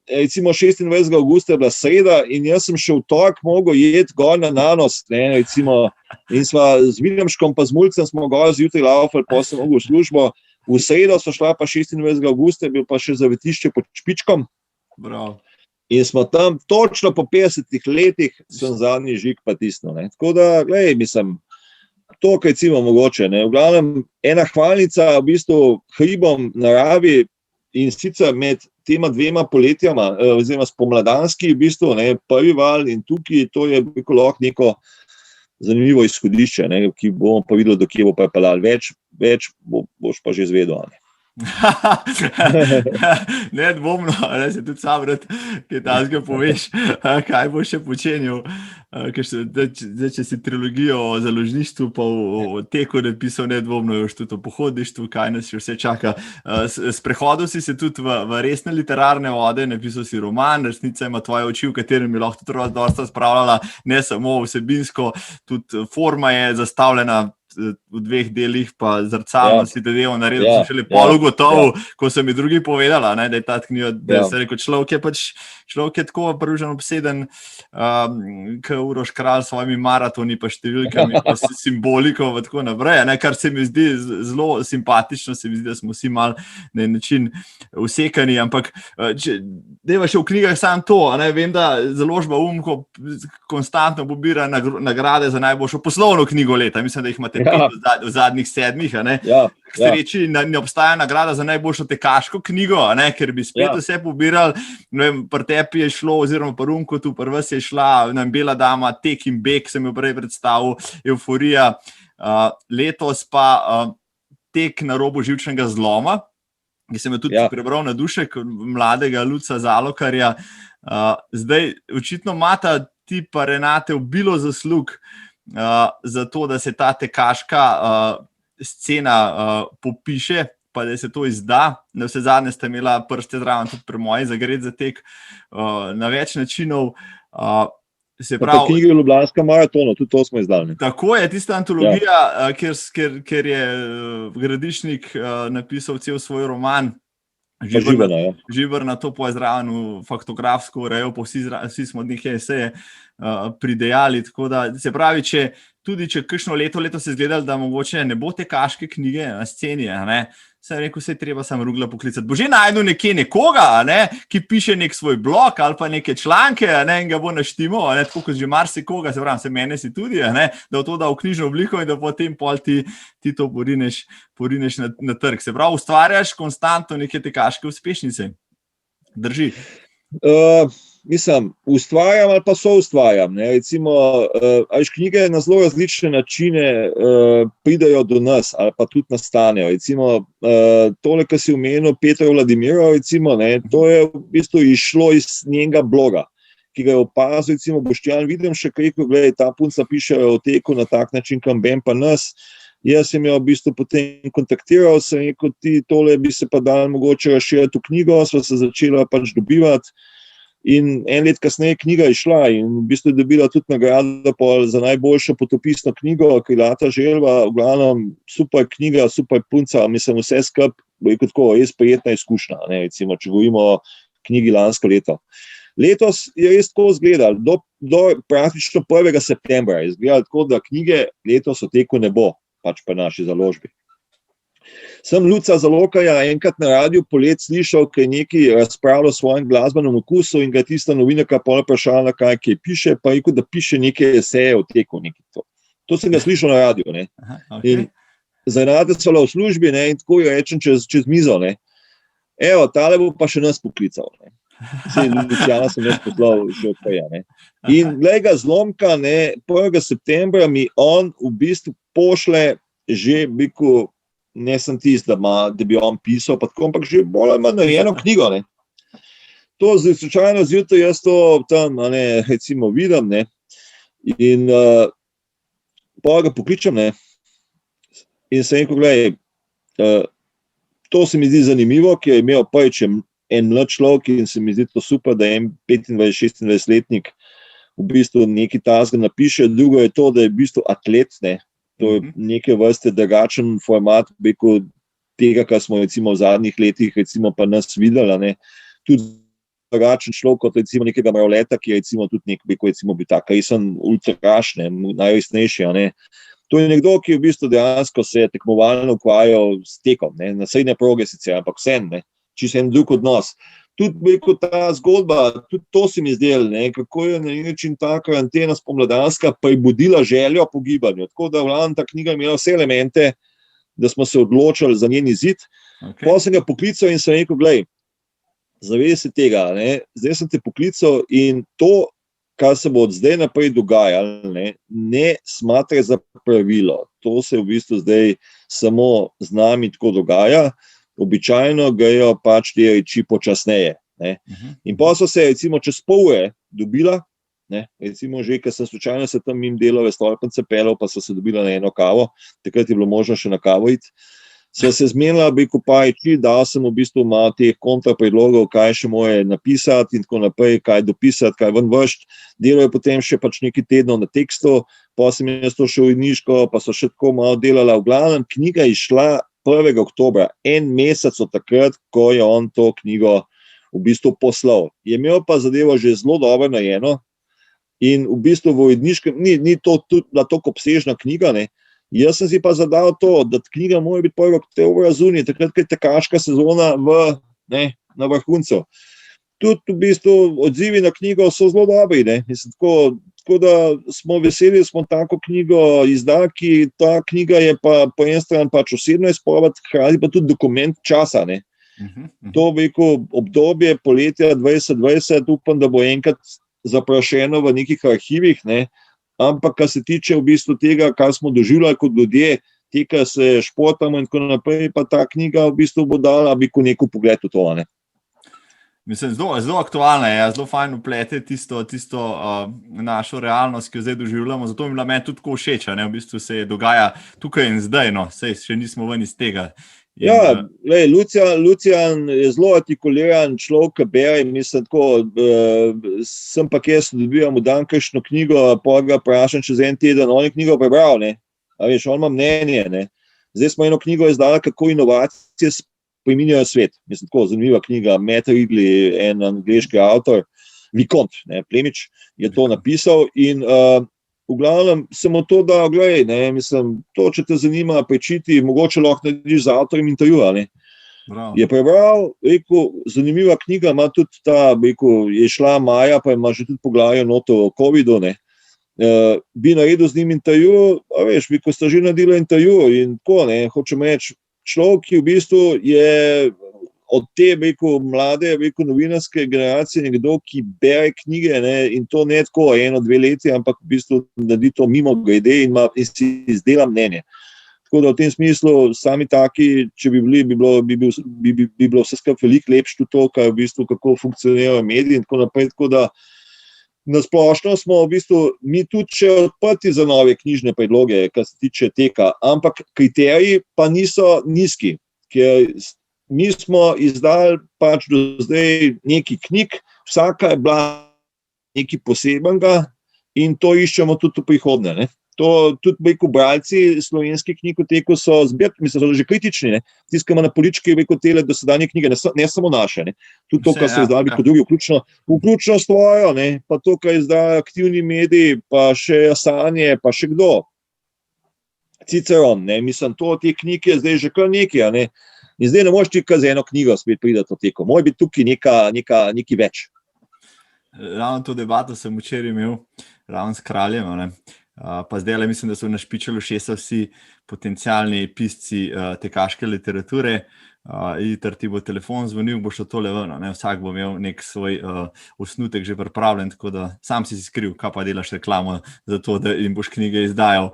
[SPEAKER 1] recimo 26. avgusta je bila sreda in jaz sem še v torek mogel jeti gor na Nanos, recimo, in sva z Viljamškom pa z Mulcem smo gor zjutraj laufali, pa sem mogel v službo. V sredo so šla pa 26. avgusta, bil pa še zavetišče pod Špičkom.
[SPEAKER 2] Bravo.
[SPEAKER 1] In smo tam točno po 50 letih sem zadnji žig pa tisnil. Tako da, mislim, to, kaj recimo mogoče. V glavnem, ena hvalnica v bistvu hribom, naravi in sicer med tema dvema poletjama, oziroma spomladanski v bistvu, prvi val in tukaj, to je lahko neko zanimivo izhodišče, ki bomo pa videli, do kje bo pa pelali. Več boš pa že izvedel.
[SPEAKER 2] Nedvomno, se tudi sam rad, kaj takega poveš, kaj boš še počenjal. Če si trilogijo o založništvu pa o teku napisal, nedvomno još tudi o pohodništvu, kaj nas še vse čaka. Sprehodil si se tudi v resne literarne vode, napisal si roman, Resnica ima tvoje oči, v katerem bi lahko tudi dosta spravljala, ne samo vsebinsko, tudi forma je zastavljena v 2 delih, pa zrcalno si dedevo naredil, sem šele polugotovil, ko so mi drugi povedala, da je ta knjiga, da se rekel, človek je tako prvižen obseden, kot Uroš Kralj s svojimi maratoni, pa številkami, pa simboliko, pa tako naprej, kar se mi zdi zelo simpatično, se mi zdi, da smo vsi mal na način usekani, ampak deva še v knjigah sam to, vem, da založba Umko konstantno pobira nagrade za najboljšo poslovno knjigo leta, mislim, da jih imate v zadnjih 7. K sreči ne obstaja nagrada za najboljšo tekaško knjigo, ker bi spet vse pobirali. Pri tebi je šlo, oziroma pri Umkotu, pri vas je šla Bela dama, tek in beg, sem jo prej predstavil, Evforija, letos pa tek na robu živčnega zloma, ki sem jo tudi prebral na dušek mladega Luca Zalokarja. Zdaj, očitno imata ti pa Renate obilo zaslug za to, da se ta tekaška scena popiše, pa da se to izda. Na vse zadnje sta imela prste zraven tudi pri moji Zagred za tek na več načinov. Se pravi,
[SPEAKER 1] knjige v Ljubljanskem maratonu, tudi to smo izdali.
[SPEAKER 2] Tako je, tista antologija, ker je Gradišnik napisal cel svoj roman, Živer na to pozdraven faktografsko urejo, pa vsi smo od nekaj eseje pridejali, tako da se pravi, če kakšno leto se izgledali, da mogoče ne bo tekaške knjige na sceni, sem rekel, se je treba sam Rugla poklicati. Bo že najdel nekje nekoga, ki piše nek svoj blog ali pa neke članke, in ga bo naštimal, tako kot že marsikoga, se pravi, se mene si tudi, da to da v knjižno obliko in da potem pol ti to porineš na trg. Se pravi, ustvarjaš konstantno neke tekaške uspešnice. Drži.
[SPEAKER 1] Mislim, ustvarjam ali pa soustvarjam. Recimo, knjige na zelo različne načine pridejo do nas ali pa tudi nastanejo. Recimo, tole, kar si omenil, Petra Vladimirova, recimo, to je v bistvu išlo iz njenega bloga, ki ga je opazil, recimo, Boštjan Videmšek, rekel, gledaj, ta punca piše o teku na tak način, kam pa nas. Jaz sem jo v bistvu potem kontaktiral, sem rekel, ti tole bi se pa dal mogoče razširiti v knjigo, sva se začela pač dobivati. In en let kasneje knjiga je šla in v bistvu je dobila tudi nagrado za najboljšo potopisno knjigo, Krilata želva, v glavnem super knjiga, super punca, mislim vse skup, tako res prijetna izkušnja, recimo, če govorimo o knjigi lansko leto. Letos je res tako izgledal, do praktično 1. septembra je izgledal tako, da knjige letos o teku ne bo, pač pa naši založbi. Sem Luca Zalokarja enkrat na radiju polet slišal, ki je nekaj razpravljal o svojem glasbenem okusu in ga je tista novinarka pol vprašala, kaj piše, pa je rekel, da piše neke eseje o teku. To sem ga slišal na radiju. In zaradi so v službi in tako jo rečem čez mizo. Evo, tale bo pa še nas poklical. Luciana sem jaz poslal že odprej. In glej ga zlomka, 1. septembra mi on v bistvu pošle že biku, ne sem tist, da bi on pisal, ampak že bolj ali manj narejeno knjigo. To slučajno zjutraj jaz to tam recimo vidim in pa ga pokličem in sem rekel, gledaj, to se mi zdi zanimivo, ker je imel prvič en mlad človek in se mi zdi to super, da je 25-26-letnik v bistvu nekaj tasga napiše, drugo je to, da je v bistvu atlet, to je neke vrste drugačen format tega, kar smo recimo v zadnjih letih recimo pa nas videli, tudi drugačen človek kot recimo nekega Mravljeta, ki je recimo tudi recimo bi tak resen ultraš, najresnejši. To je nekdo, ki v bistvu dejansko se je tekmovalno ukvarjal s tekom, na srednje proge sicer, ampak vsem, čisto en drug odnos. Tudi ta zgodba, tudi to se mi zdelo, kako je na način ta karantena spomladanska prebudila željo po gibanju. Tako da vladna ta knjiga imela vse elemente, da smo se odločili za njen izid. Okay. Potem sem ga poklical in sem rekel, glej, zavedi se tega, zdaj sem te poklical in to, kar se bo od zdaj naprej dogajalo, ne smatre za pravilo. To se v bistvu zdaj samo z nami tako dogaja. Običajno grejo pač te reči počasneje. In pa so se recimo čez pol ure dobila, recimo že, ker sem slučajno se tam mim delove stolpence pelal, pa so se dobila na eno kavo, takrat je bilo možno še na kavo iti. So se zmenila, dal sem v bistvu malo teh kontrapredlogov, kaj še moje napisati in tako naprej, kaj dopisati, kaj ven vršt. Delo je potem še pač nekaj tednov na tekstu, pa sem jaz to še uredniško, pa so še tako malo delala. V glavnem, knjiga je šla 1. oktobra, en mesec od takrat, ko je on to knjigo v bistvu poslal. Je imel pa zadevo že zelo dobro narejeno in v bistvu v uredniškem, ni to tudi na toliko obsežna knjiga, Jaz sem si pa zadal to, da knjiga mora biti 1. oktobra zunaj, takrat, ko je tekaška sezona na vrhuncu. Tudi v bistvu odzivi na knjigo so zelo dobri, tako da smo veseli, da smo tako knjigo izdali, ki ta knjiga je pa po eni strani pač osebno izpoved, hkrati pa tudi dokument časa. To obdobje poletja 2020, upam, da bo enkrat zaprašeno v nekih arhivih, ampak kar se tiče v bistvu tega, kar smo doživljali kot ljudje, tega se športamo in tako naprej, pa ta knjiga v bistvu bo dala neko pogled v to.
[SPEAKER 2] Mislim, zelo aktualna je, zelo fajn vplete tisto našo realnost, ki jo zdaj doživljamo, zato mi je meni tudi tako všeč, v bistvu se dogaja tukaj in zdaj, sej še nismo ven iz tega.
[SPEAKER 1] Lucijan je zelo artikuliran človek, ki bere, mislim tako, sem pa jaz dobivam v dan kakšno knjigo, pa ga vprašam čez en teden, on je knjigo prebral, a veš, on ima mnenje, Zdaj smo eno knjigo izdali, kako inovacije spreminjajo svet, mislim tako, zanimiva knjiga, Matt Ridley, en angleški avtor, Vicomte, Plemič, je to napisal in v glavnem samo to, da gledaj, ne, mislim, to, če te zanima prečiti, mogoče lahko narediš z avtorjem intervjuja, ne.
[SPEAKER 2] Bravo.
[SPEAKER 1] Je prebral, rekel, zanimiva knjiga, ima tudi ta, rekel, je šla maja, pa ima že tudi poglavje noto o COVID-u, ne. Bi naredil z njim intervju, a veš, ko sta že naredila intervju in tako, ne, hočem reči, človek, ki v bistvu je od te, rekel, mlade, rekel, novinarske generacije nekdo, ki bere knjige, ne, in to ne tako 1-2 leti, ampak v bistvu naredi to mimo grede in si izdela mnenje. Tako da v tem smislu sami taki, če bi bili, bi bilo vse skupaj veliko lepše to, kaj v bistvu, kako funkcionirajo mediji in tako naprej, tako da na splošno smo v bistvu mi tudi še odprti za nove knjižne predloge, kar se tiče teka, ampak kriteriji pa niso nizki, ker mi smo izdali pač do zdaj nekaj knjig, vsaka je bila nekaj posebenega in to iščemo tudi v prihodnje, ne. To tudi, rekel, bralci slovenskih knjig v teku so so že kritični, ne. Tiskamo na polički, rekel, tele dosedanje knjige, ne samo naše, ne. Tudi to, kar se izdali kot drugi, vključno s tvojo, ne, pa to, kar izdajo aktivni mediji, pa še Sanje, pa še kdo. Ciceron, ne, mislim, to te knjige zdaj že kar nekaj, ne. In zdaj ne moreš ti kar z eno knjigo spet priti v teko. Mora biti tukaj nekaj več.
[SPEAKER 2] Ravno to debato sem včeraj imel, ravno s kraljem, ne. Pa zdaj mislim, da so našpičali ušesa vsi potencialni pisci tekaške literature. Jutri ti bo telefon zvonil, boš to tole ven, ne. Vsak bo imel nek svoj osnutek že pripravljen, tako da sam si skril, kaj pa delaš reklamo za to, da jim boš knjige izdajal.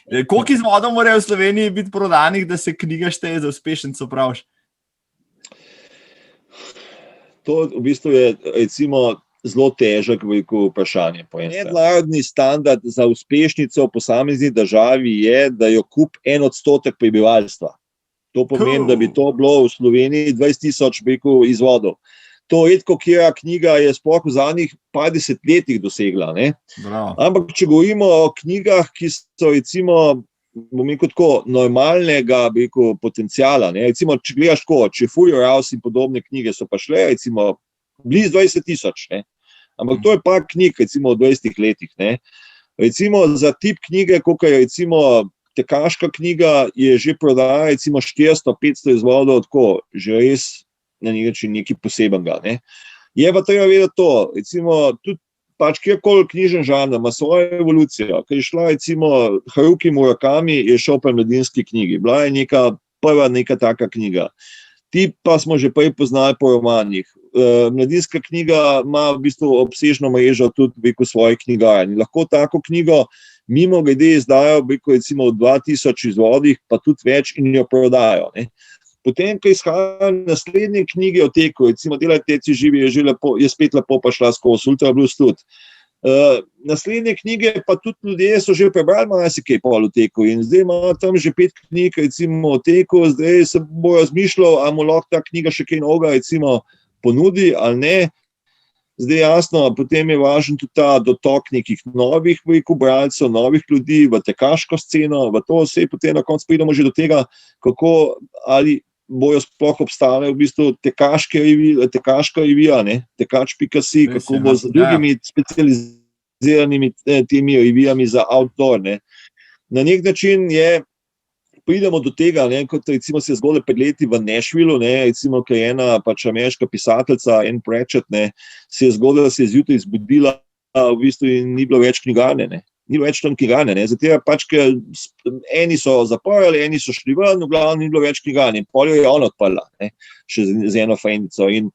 [SPEAKER 2] Koliko izvodov morajo v Sloveniji biti prodanih, da se knjiga šteje za uspešnico, praviš?
[SPEAKER 1] To v bistvu je, recimo, zelo težek vprašanje. Mednarodni standard za uspešnico v posamezni državi je, da jo kupi 1% prebivalstva. To pomeni, da bi to bilo v Sloveniji 20,000 izvodov. To redko katera knjiga je sploh v zadnjih 50 letih dosegla, ne.
[SPEAKER 2] Bravo.
[SPEAKER 1] Ampak če govorimo o knjigah, ki so recimo, bom rekel tako, normalnega, rekel, potenciala, ne. Recimo, če gledaš tako, če Fury House in podobne knjige so pa šle, recimo, blizu 20,000, ne. Ampak to je pa knjig, recimo, v 20 letih, ne. Recimo, za tip knjige, koliko je recimo tekaška knjiga, je že prodala recimo 400-500 izvodov, tako, že res na nekaj posebenega, ne. Je pa treba vedeti to, recimo, tudi pač kjerkoli knjižen žanr ima svojo evolucijo. Ker je šla recimo Haruki Murakami, je šel pa mladinski knjigi. Bila je prva neka taka knjiga. Ti pa smo že prej poznali po romanih. Mladinska knjiga ima v bistvu obsežno mrežo tudi v svojih knjigarni. Lahko tako knjigo mimo grede izdajo recimo v 2000 izvodih, pa tudi več in jo prodajo, ne. Potem, ko izhajajo naslednje knjige o teku, recimo Delaj teci živi, je spet lepo pa šla skozi, Ultra Blues tudi. Naslednje knjige pa tudi ljudje so že prebrali marsikaj pol o teku in zdaj imajo tam že 5 knjig recimo o teku, zdaj se bo razmišljal, ali mu lahko ta knjiga še kaj novega recimo ponudi ali ne. Zdaj jasno, potem je važen tudi ta dotok nekih novih bralcev, novih ljudi v tekaško sceno, v to vse potem na koncu pridemo že do tega, kako ali bojo sploh obstale v bistvu tekaška revija, ne, tekač.si, kako bo z drugimi specializiranimi temi revijami za outdoor, ne. Na nek način pridemo do tega, ne, kot recimo se je zgodilo pred leti v Nashvillu, ne, recimo, ker je ena pač ameriška pisateljica, Anne Pratchett, ne, se je zgodilo, da se je zjutraj zbudila v bistvu in ni bilo več knjigarne, ne. Ni bilo več tam knjigarne, ne, zato pač, ker eni so zaprli, eni so šli ven, v glavnem ni bilo več knjigarne. Pol jo je ona odprla, ne, še z eno frendico. In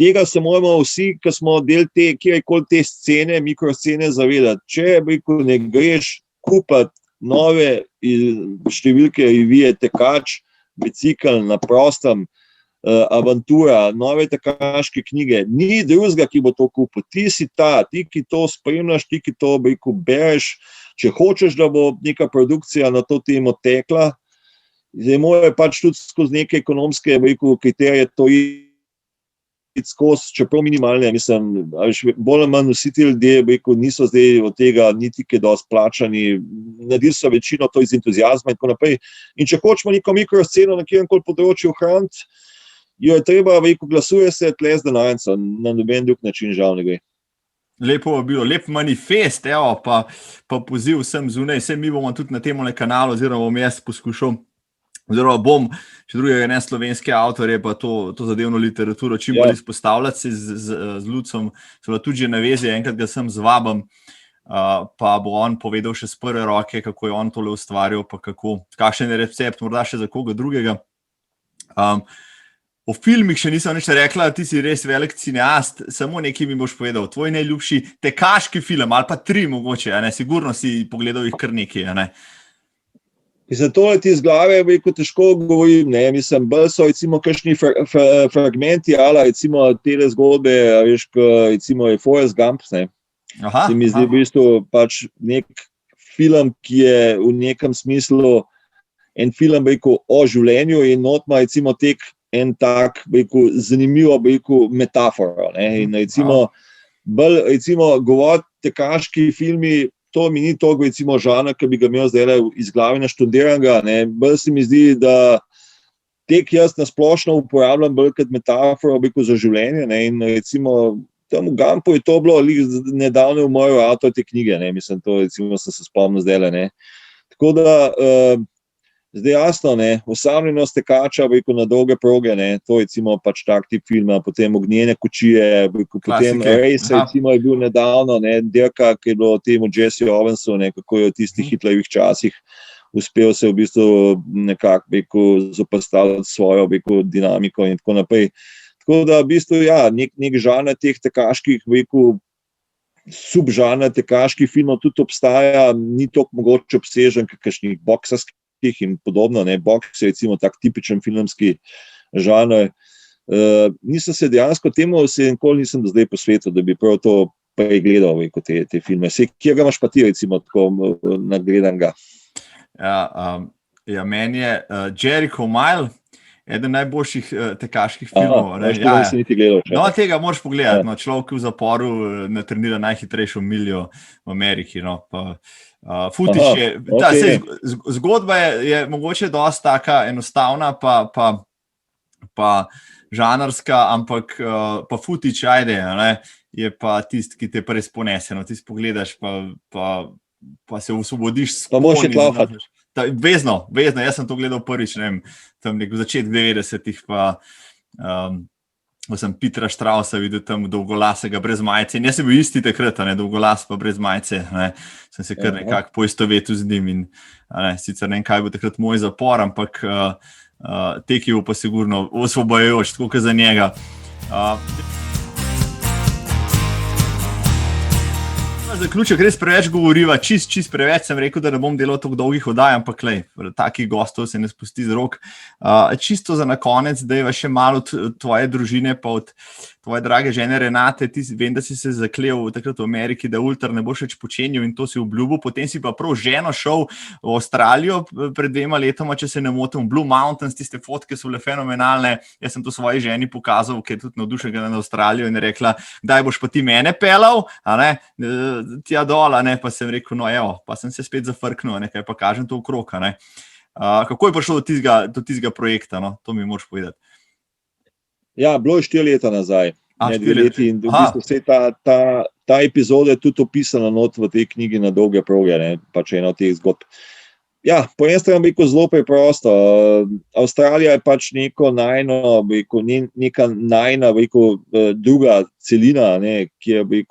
[SPEAKER 1] tega se moramo vsi, ki smo del te, kjerkoli te scene, mikroscene zavedati. Če ne greš kupiti nove številke revije Tekač, Bicikel na prostem, Avantura, nove tekaške knjige, ni drugega, ki bo to kupil. Ti si ti, ki to spremljaš, ti, ki to bereš, če hočeš, da bo neka produkcija na to temo tekla, zdaj mora pač tudi skozi neke ekonomske kriterije to iti skozi, čeprav minimalne, mislim, bolj ali manj vsi ti ljudje niso zdaj od tega niti kaj dosti plačani, naredili so večino to iz entuziazma in tako naprej. In če hočemo neko mikrosceno na kjerkoli področju ohraniti, jo je treba, glasuje se tle z denarnico, na noben drug način žal ne gre.
[SPEAKER 2] Lepo je bilo, lep manifest, evo, pa poziv vsem zunaj, vse mi bomo tudi na tem kanalu, oziroma bom jaz poskušal, oziroma bom, če drugega ne slovenske avtorje, pa to zadevno literaturo čim bolj izpostavljati se z Lucom, seveda tudi že na vezi, enkrat ga sem zvabim, pa bo on povedal še z prve roke, kako je on tole ustvarjal, pa kakšen je recept, morda še za koga drugega. O filmih še nisem nič rekla, ti si res velik cineast, samo nekaj mi boš povedal, tvoj najljubši tekaški film, ali pa 3 mogoče, a ne, sigurno si pogledal jih kar nekaj, a ne.
[SPEAKER 1] Mislim, tole ti iz glave veliko težko govorim, ne, mislim, bolj so recimo kakšni fragmenti, ali recimo tele zgodbe, veš, recimo je Forrest Gump, ne. Se mi zdi v bistvu pač nek film, ki je v nekem smislu en film, veliko o življenju in notma recimo en tak, veliko zanimivo, veliko metafora, ne, in recimo govoriti tekaški filmi, to mi ni toliko recimo žanr, ki bi ga imel zdaj iz glave naštudiranega, ne, bolj se mi zdi, da tek jaz na splošno uporabljam bolj kot metaforo, veliko za življenje, ne, in recimo tam v Gumpu je to bilo nedavno v mojo avtor te knjige, ne, mislim, to recimo sem se spomnil zdaj, ne, tako da zdaj jasno, ne, Osamljenost tekača, veliko na dolge proge, ne, to recimo pač tak tip filma, potem Ognjene kočije, potem Race, recimo je bil nedavno, ne, dirka, ki je bilo temu Jesse Owensu, ne, kako je v tistih Hitlerjevih časih uspel se v bistvu nekako, veliko zoperstavljati svojo, veliko dinamiko in tako naprej. Tako da v bistvu, ja, nek žanr teh tekaških, veliko subžanr tekaških filmov tudi obstaja, ni toliko mogoče obsežen, kakšnih boksarskih in podobno, ne, boks je recimo tak tipičen filmski žanr. Nisem se dejansko temu, nikoli nisem do zdaj posvetil, da bi prav to pregledal, te filme. Kje ga imaš pa ti recimo tako nagledanega?
[SPEAKER 2] Ja, meni je Jericho Mile, eden najboljših tekaških filmov. No, tega moraš pogledati, no, človek v zaporu natrenira najhitrejšo miljo v Ameriki, no, pa futiš je, zgodba je mogoče dosti taka enostavna, pa žanrska, ampak pa futič, ajde, ne, je pa tisti, ki te res ponese, no, tisti pogledaš, pa se osvobodiš s
[SPEAKER 1] pa moraš je klaufati.
[SPEAKER 2] Vezno, jaz sem to gledal prvič, ne vem, tam v začetku 90-ih, pa sem Petra Straussa videl tam dolgolasega brez majice, in jaz sem bil isti takrat, ne, dolgolas pa brez majice, ne, sem se kar nekako poistovetil z njim in sicer ne vem, kaj bo takrat moj zapor, ampak tek je bil pa sigurno osvobojajoč, tako kot za njega. Zaključek, res preveč govoriva, čist preveč, sem rekel, da ne bom delal tako dolgih oddaj, ampak takih gostov se ne spusti z rok. Čisto za na konec, dajva še malo od tvoje družine, pa od tvoje drage žene Renate, vem, da si se zaklel takrat v Ameriki, da ultra ne boš več počenil in to si obljubil, potem si pa prav ženo šel v Avstralijo pred 2 letoma, če se ne motim, Blue Mountains, tiste fotke so bile fenomenalne, jaz sem to svoji ženi pokazal, ker je tudi navdušena na Avstralijo in je rekla, kdaj boš pa ti mene pelal, a ne, tja dol, ne, pa sem rekel, no evo, pa sem se spet zafrknil, nekaj pa kažem to okrog, ne. Kako je prišlo do tistega projekta, no, to mi moraš povedati.
[SPEAKER 1] Ja, bilo je 4 leta nazaj, ne 2 leti in v bistvu vse ta epizoda je tudi opisana not v tej knjigi Na dolge proge, ne, pač ena od teh zgodb. Ja, po eni strani je zelo preprosto. Avstralija je pač neka najna druga celina, ne, ki je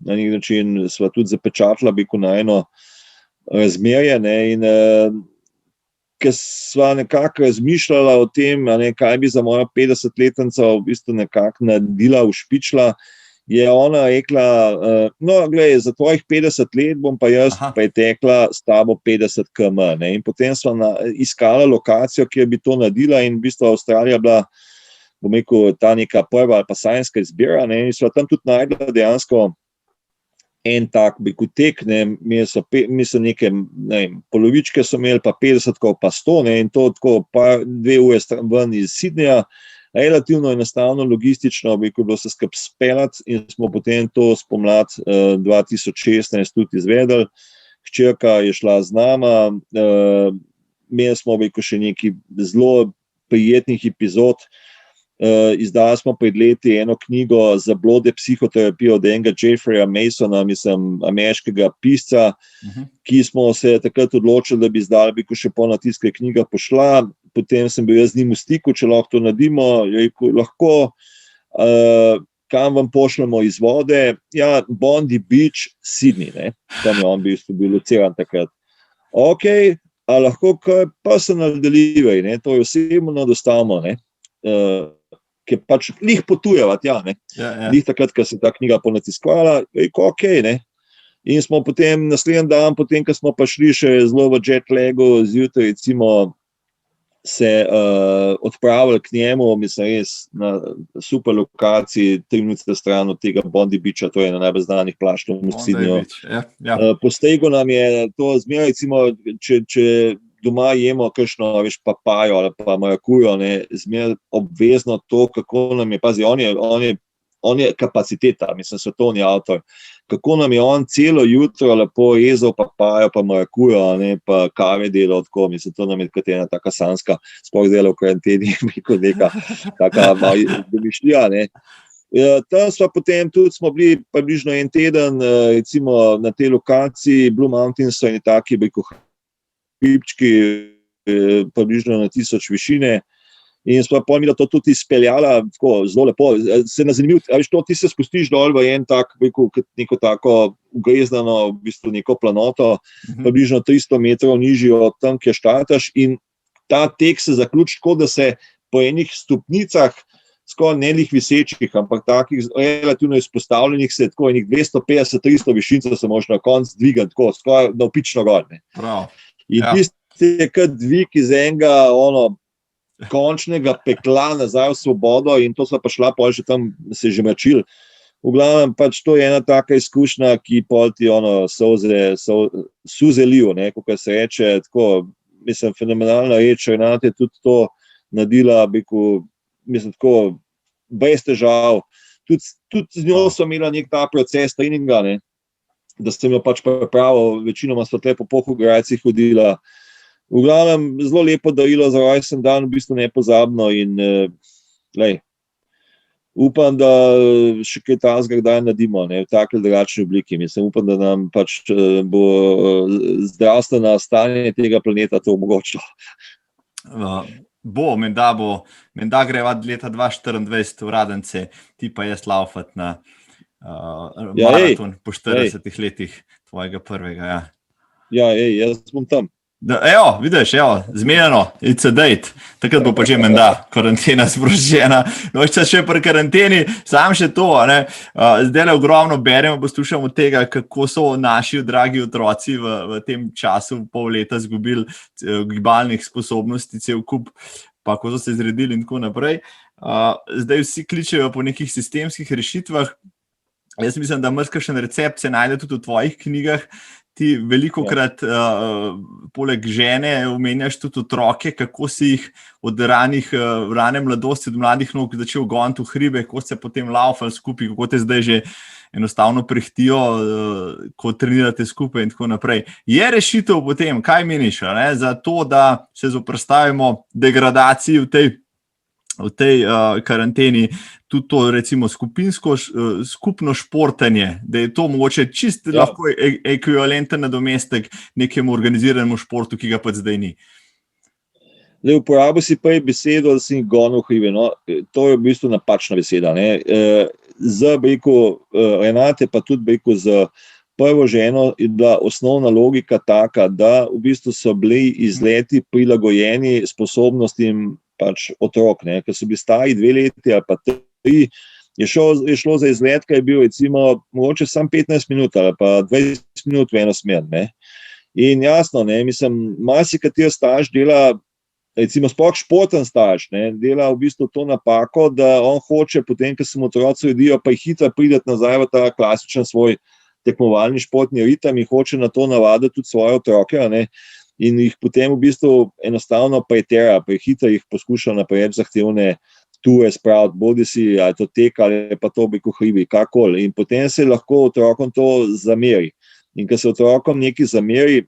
[SPEAKER 1] na nek način sva tudi zapečatila najno razmerje, ne, in ker sva nekako razmišljala o tem, kaj bi za moja 50-letnica v bistvu nekako naredila, ušpičila, je ona rekla, no, glej, za tvojih 50 let bom pa jaz pretekla s tabo 50 km, ne, in potem sva iskala lokacijo, kjer bi to naredila in v bistvu Avstralija bila, bom rekel, ta neka prva ali pa sanjska izbira, ne, in sva tam tudi najdla dejansko en tak tek, ne, mislim neke, ne vem, polovičke so imeli, pa 50, pa 100, ne, in to tako 2 ure ven iz Sydneyja, relativno enostavno, logistično, bi bilo se skupaj speljati in smo potem to spomlad 2016 tudi izvedeli. Hčerka je šla z nama, imeli smo še nekaj zelo prijetnih epizod, Izdali smo pred leti eno knjigo za blode psihoterapijo od enega Jeffreya Masona, ameriškega pisca, ki smo se takrat odločili, da bi izdali, še polna tiska knjiga pošla. Potem sem bil jaz z njim v stiku, če lahko to naredimo. Rekel, lahko, kam vam pošljemo izvode? Ja, Bondi Beach, Sydney, ne? Tam je on bil lociran takrat. Ok, a lahko personal delivery, ne? To je osebno dostavimo, ne? Ki pač lih potujeva tja, ne. Lih takrat, ko se ta knjiga ponatiskvala, rekel, ok, ne. In smo potem naslednji dan, potem, ko smo pa šli še zelo v jet lagu, zjutraj recimo se odpravili k njemu, mislim res na super lokaciji, 3 minute stran od tega Bondi Beacha, to je na najbolj znanih plažah v Sydneyju. Postregel nam je to zmeraj, recimo, če doma jemo kakšno, papajo ali pa marakujo, zmeraj obvezno to, kako nam je, pazi, on je kapaciteta, mislim, svetovni avtor, kako nam je on celo jutro lepo rezal papajo, pa marakujo, pa kave delal, tako, mislim, to nam je kot ena taka sanska, sploh zdaj v karanteni, neka taka domišljija, ne. Tam smo bili približno en teden, recimo na tej lokaciji, Blue Mountains so eni taki, hribčki, približno na 1000 višine, in smo pa mi to tudi izpeljala, tako zelo lepo, se na zanimiv, ti se spustiš dol v en tak, neko tako ugreznano, v bistvu neko planoto, približno 300 metrov nižje od tam, kjer štartaš, in ta tek se zaključi tako, da se po enih stopnicah, skoraj ne lih visečih, ampak takih relativno izpostavljenih, se tako enih 250-300 višincev se možno na konc dvigati, tako skoraj navpično gor. In tisti je kot dvig iz enega končnega pekla nazaj v svobodo, in to so pa šla, pol še tam se že mračil. V glavnem, pač to je ena taka izkušnja, ki pol ti suze lijo, kako se reče, tako, mislim, fenomenalna reč, Renata je tudi to naredila, mislim, tako, brez težav. Tudi z njo so imela nek ta proces treninga, da sem jo pač pripravil, večinoma so tle po Pohograjcih hodila. V glavnem, zelo lepo darilo za rojsten dan, v bistvu nepozabno, in upam, da še kaj takega kdaj naredimo, v taki drugačni obliki. Mislim, upam, da nam pač bo zdravstveno stanje tega planeta to omogočilo.
[SPEAKER 2] Menda greva leta 2024 v Radence, ti pa jaz laufat na maraton po 40 letih tvojega prvega.
[SPEAKER 1] Jaz bom tam.
[SPEAKER 2] Vidiš, zmenjeno, it's a date, takrat bo pa že menda karantena sprožena. No, še pri karanteni, sam še to, zdaj le ogromno beremo, poslušamo tega, kako so naši dragi otroci v tem času pol leta izgubili gibalnih sposobnosti, cel kup, pa ko so se zredili in tako naprej. Zdaj vsi kličejo po nekih sistemskih rešitvah. Jaz mislim, da kakšen recept se najde tudi v tvojih knjigah. Ti velikokrat poleg žene omenjaš tudi otroke, kako si jih od rane mladosti, od mladih nog začel goniti v hribe, kako ste potem laufali skupaj, kako te zdaj že enostavno prehtijo, ko trenirate skupaj in tako naprej. Je rešitev potem, kaj meniš, za to, da se zoperstavimo degradaciji v tej karanteni, tudi to recimo skupno športanje, da je to mogoče čisto lahko ekvivalenten nadomestek nekemu organiziranemu športu, ki ga pa zdaj ni.
[SPEAKER 1] Uporabil si prej besedo, da si gonil hribe. To je v bistvu napačna beseda. Renate pa tudi z prvo ženo je bila osnovna logika taka, da v bistvu so bili izleti prilagojeni sposobnostim pač otrok, ker so bili stari 2 leti ali pa 3, je šlo za izlet, ki je bil recimo mogoče samo 15 minut ali pa 20 minut v eno smer. In jasno, mislim, marsikateri starš dela, recimo sploh športen starš, dela v bistvu to napako, da on hoče potem, ko se mu otroci rodijo, pa jih hitro prideti nazaj v ta klasičen svoj tekmovalni športni ritem in hoče na to navaditi tudi svoje otroke, in jih potem v bistvu enostavno pretera, prehitro jih poskuša na preveč zahtevne ture spraviti, bodi si ali to tek ali pa to hribi, kakoli. In potem se lahko otrokom to zameri. In ko se otrokom nekaj zameri,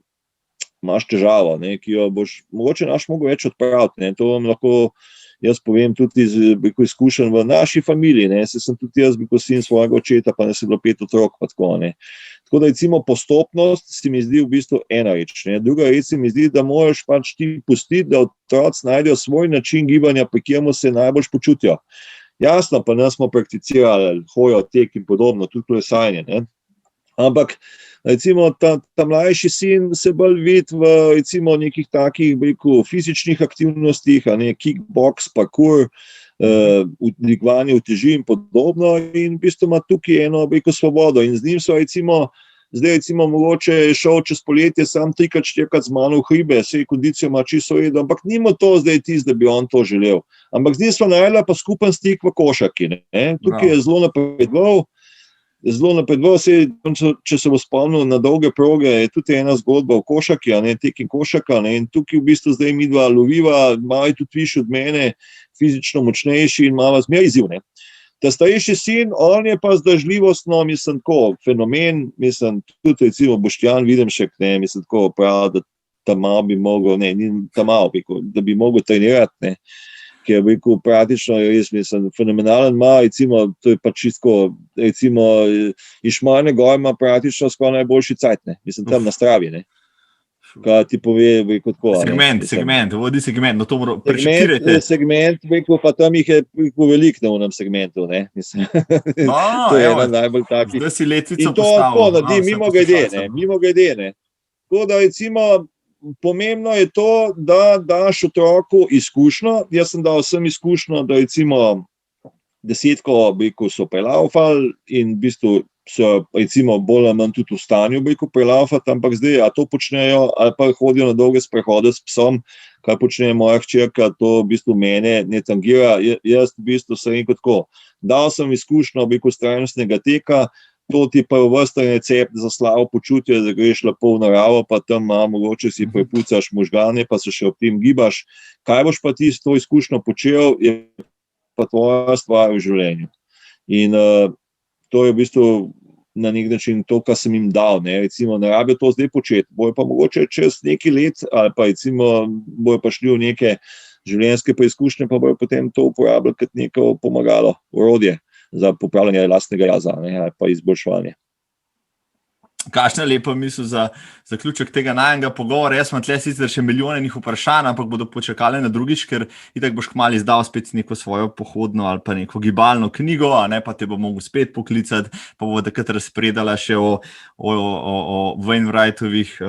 [SPEAKER 1] imaš težavo, ki jo boš mogoče mogel več odpraviti. To vam lahko jaz povem tudi iz izkušenj v naši familiji, ne, sem tudi jaz sin svojega očeta, pa nas je bilo 5 otrok, pa tako, ne. Tako da recimo postopnost se mi zdi v bistvu ena reč, ne. Druga reč se mi zdi, da moraš pač ti pustiti, da otroci najdejo svoj način gibanja, pri katerem se najbolj počutijo. Jasno, pa nas smo prakticirali, hojo, tek in podobno, tudi kolesarjenje, ne. Ampak recimo ta mlajši sin se bolj vidi v recimo nekih takih, fizičnih aktivnostih, a ne, kickbox, parkour, dvigovanje uteži in podobno, in v bistvu ima tukaj eno svobodo in z njim so recimo mogoče šel čez poletje sam 3-4 z mano v hribe, sej kondicijo ima čisto redo, ampak nima to zdaj tisto, da bi on to želel. Ampak z njim smo naredili pa skupen stik v košarki, ne. Tukaj je zelo napredoval, če se bo spomnil na dolge proge, je tudi ena zgodba v košarki, a ne, tek in košarka, ne, in tukaj v bistvu zdaj midva loviva, malo je tudi višji od mene, fizično močnejši in malo zmeraj izziv, ne. Ta starejši sin, on je pa zdržljivostno, mislim, tako, fenomen, mislim, tudi recimo Boštjan Videmšek, ne, mislim, tako prav, da tam malo bi mogel, ne, ni tam malo, da bi mogel trenirati, ne, ker je praktično, res, mislim, fenomenalen ima, recimo, to je pač čisto, recimo, iz Šmarne gore ima praktično skoraj najboljši cajt, ne, mislim, tam na Stravi, ne. Kaj ti pove, tako.
[SPEAKER 2] Segment, vodi segment, no to mora
[SPEAKER 1] prečekirajte. Segment, pa tam jih je veliko na unem segmentu, ne, mislim. To je ena najbolj takih.
[SPEAKER 2] Zdaj si letvico
[SPEAKER 1] postavil. In to tako, mimo grede, ne. Tako da recimo, pomembno je to, da daš otroku izkušnjo, jaz sem dal vsem izkušnjo, da recimo 10 so prelaufali in v bistvu so recimo bolj ali manj tudi v stanju prelaufati, ampak zdaj, a to počnejo, ali pa hodijo na dolge sprehode s psom, kaj počne moja hčerka, to v bistvu mene ne tangira, jaz v bistvu sem rekel tako, dal sem izkušnjo trajnostnega teka, to ti pa je vrsten recept za slabo počutje, da greš lepo v naravo, pa tam mogoče si prepucaš možgane, pa se še ob tem gibaš, kaj boš pa ti s to izkušnjo počel, je pa tvoja stvar v življenju. In to je v bistvu na nek način to, kar sem jim dal, ne, recimo ne rabijo to zdaj početi, bojo pa mogoče čez nekaj let, ali pa recimo bojo pa šli v neke življenjske preizkušnje, pa bojo potem to uporabljali kot neko pomagalo, orodje za popravljanje lastnega jaza, ne, ali pa izboljševanje.
[SPEAKER 2] Kakšna lepa misel za zaključek tega najnega pogovora. Jaz imam tle sicer še milijone njih vprašanj, ampak bodo počakali na drugič, ker itak boš kmalu izdal spet neko svojo pohodno ali pa neko gibalno knjigo, a ne, pa te bo mogel spet poklicati, pa bo takrat razpredala še o Wainwrightovih,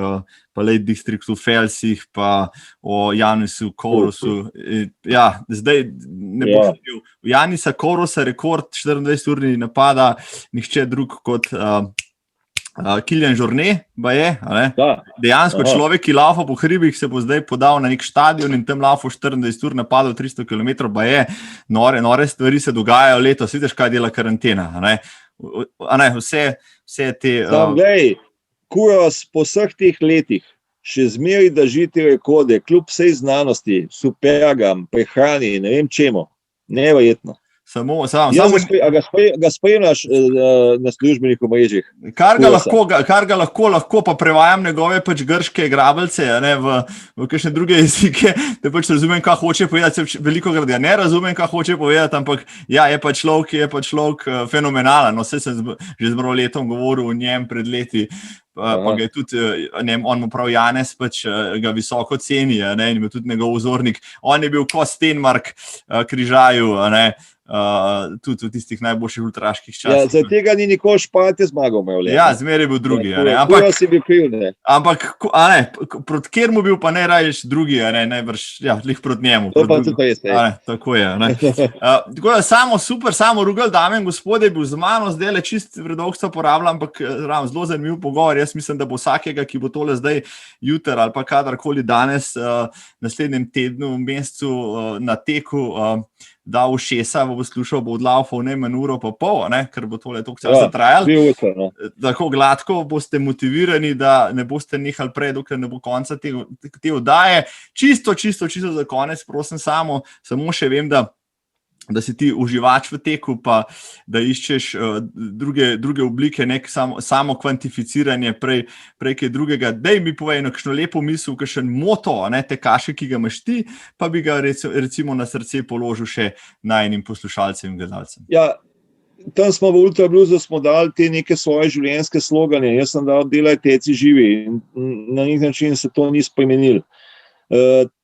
[SPEAKER 2] pa Lake Districtu Felsih, pa o Janisu Kourosu. Ja, zdaj ne bo šel. Janisa Kourosa rekord 24-urni napada nihče drug kot Kilian Jornet, dejansko človek, ki laufa po hribih, se bo zdaj podal na nek stadion in tam laufa 24 ur, napadal 300 km, nore stvari se dogajajo letos, vidiš, kaj dela karantena. Vse te...
[SPEAKER 1] Glej, Kouros po vseh teh letih še zmeraj drži te rekorde, kljub vsej znanosti, supergam, prehrani, ne vem čemu, neverjetno. Ga spremljaš na službenih omrežjih?
[SPEAKER 2] Kar ga lahko, pa prevajam njegove pač grške grabelce, ne, v kakšne druge jezike, da pač razumem, kaj hoče povedati, veliko krat ne razumem, kaj hoče povedati, ampak ja, je pa človek fenomenalen, no, vse sem že z letom govoril o njem pred leti, pa ga je tudi, on mu prav Janez, pač ga visoko ceni, ne, in je tudi njegov vzornik, on je bil ko Stenmark križaju, ne, tudi v tistih najboljših ultraških časih.
[SPEAKER 1] Ja, za tega ni nikoli Šparte zmagal.
[SPEAKER 2] Ja, zmeraj je bil drugi. Ampak, proti kjer mu bil pa ne raješ drugi, najbrž, ja, lih proti njemu.
[SPEAKER 1] To pa tudi res.
[SPEAKER 2] Tako je. Tako da samo Rugal, dame in gospode, je bil z mano, zdaj le čist vredovstva porabljam, ampak zelo zanimiv pogovor. Jaz mislim, da bo vsakega, ki bo tole zdaj jutr ali pa kadarkoli danes, naslednjem tednu, mesecu na teku, da v šesa, bo slušal, bo odlaufal najmanj uro pa pol, ne, ker bo tole toliko časa trajalo. Tako gladko boste motivirani, da ne boste nehali prej, dokler ne bo konca te oddaje. Čisto za konec, prosim, samo še vem, da da si ti uživač v teku, pa da iščeš druge oblike, nek samo kvantificiranje prej kaj drugega. Daj mi povej kakšno lepo misel, kakšen moto, tekaške, ki ga imaš ti, pa bi ga recimo na srce položil še najinim poslušalcem in gledalcem.
[SPEAKER 1] Ja, tam smo v Ultra Bluesu smo dali te neke svoje življenjske slogane. Jaz sem dal delaj, teci, živi. In na nek način se to ni spremenilo.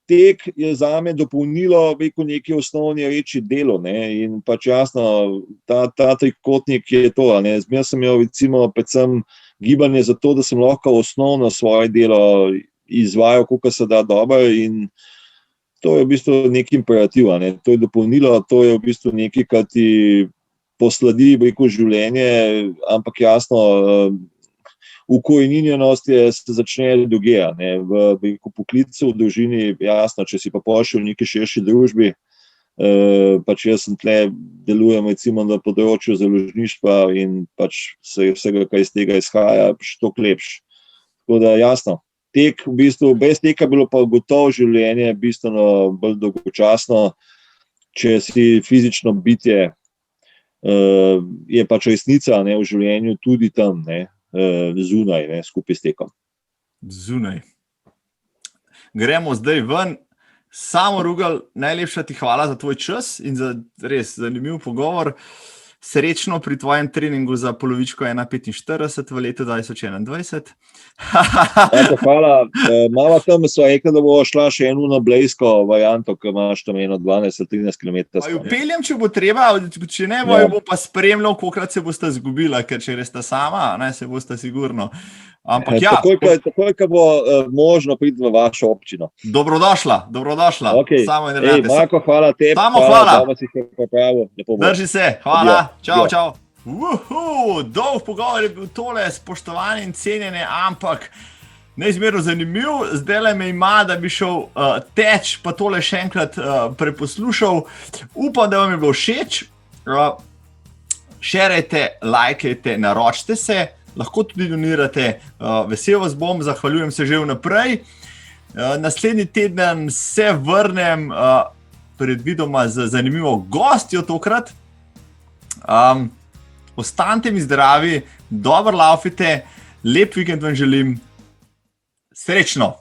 [SPEAKER 1] Tek je zame dopolnilo neki osnovni reči delo, in pač jasno, ta trikotnik je to, Zmer sem imel recimo predvsem gibanje za to, da sem lahko osnovno svoje delo izvajal, koliko se da dobro, in to je v bistvu neki imperativ, to je dopolnilo, to je v bistvu nekaj, kar ti posladi življenje, ampak jasno, ukoreninjenost se začne drugje, v poklicu, v družini, jasno, če si pa pošel v neki širši družbi, pač jaz sem tle, delujem recimo na področju založništva in pač vsega, kaj iz tega izhaja, toliko lepš. Tako da jasno, tek v bistvu, brez teka bilo pa gotovo življenje bistveno bolj dolgočasno, če si fizično bitje, je pač resnica v življenju tudi tam, zunaj, skupaj s tekom.
[SPEAKER 2] Zunaj. Gremo zdaj ven. Samo Rugel, najlepša ti hvala za tvoj čas in za res zanimiv pogovor. Srečno pri tvojem treningu za polovičko 1:45 v letu 2021.
[SPEAKER 1] Hvala. Mama tam so rekla, da bo šla še eno blejsko varianto, ki imaš tam 12-13 km.
[SPEAKER 2] Pa jo peljem, če bo treba, če ne bo, bo pa spremljal, kolikrat se boste zgubila, ker če res sta sama, se boste sigurno. Ampak ja.
[SPEAKER 1] Takoj, ko bo možno priti v vašo občino.
[SPEAKER 2] Dobrodošla.
[SPEAKER 1] Okay.
[SPEAKER 2] Samo in rade.
[SPEAKER 1] Marko, hvala tebi.
[SPEAKER 2] Samo hvala.
[SPEAKER 1] Drži
[SPEAKER 2] se. Hvala. Čau. Dolg pogovor je bil tole, spoštovani in cenjene, ampak neizmerno zanimiv. Zdaj me ima, da bi šel teč, pa tole še enkrat preposlušal. Upam, da vam je bilo všeč. Šerajte, lajkajte, naročite se. Lahko tudi donirate, vesel vas bom, zahvaljujem se že vnaprej. Naslednji teden se vrnem predvidoma z zanimivo gostjo tokrat. Ostanite mi zdravi, dobro laufite, lep vikend vam želim, srečno!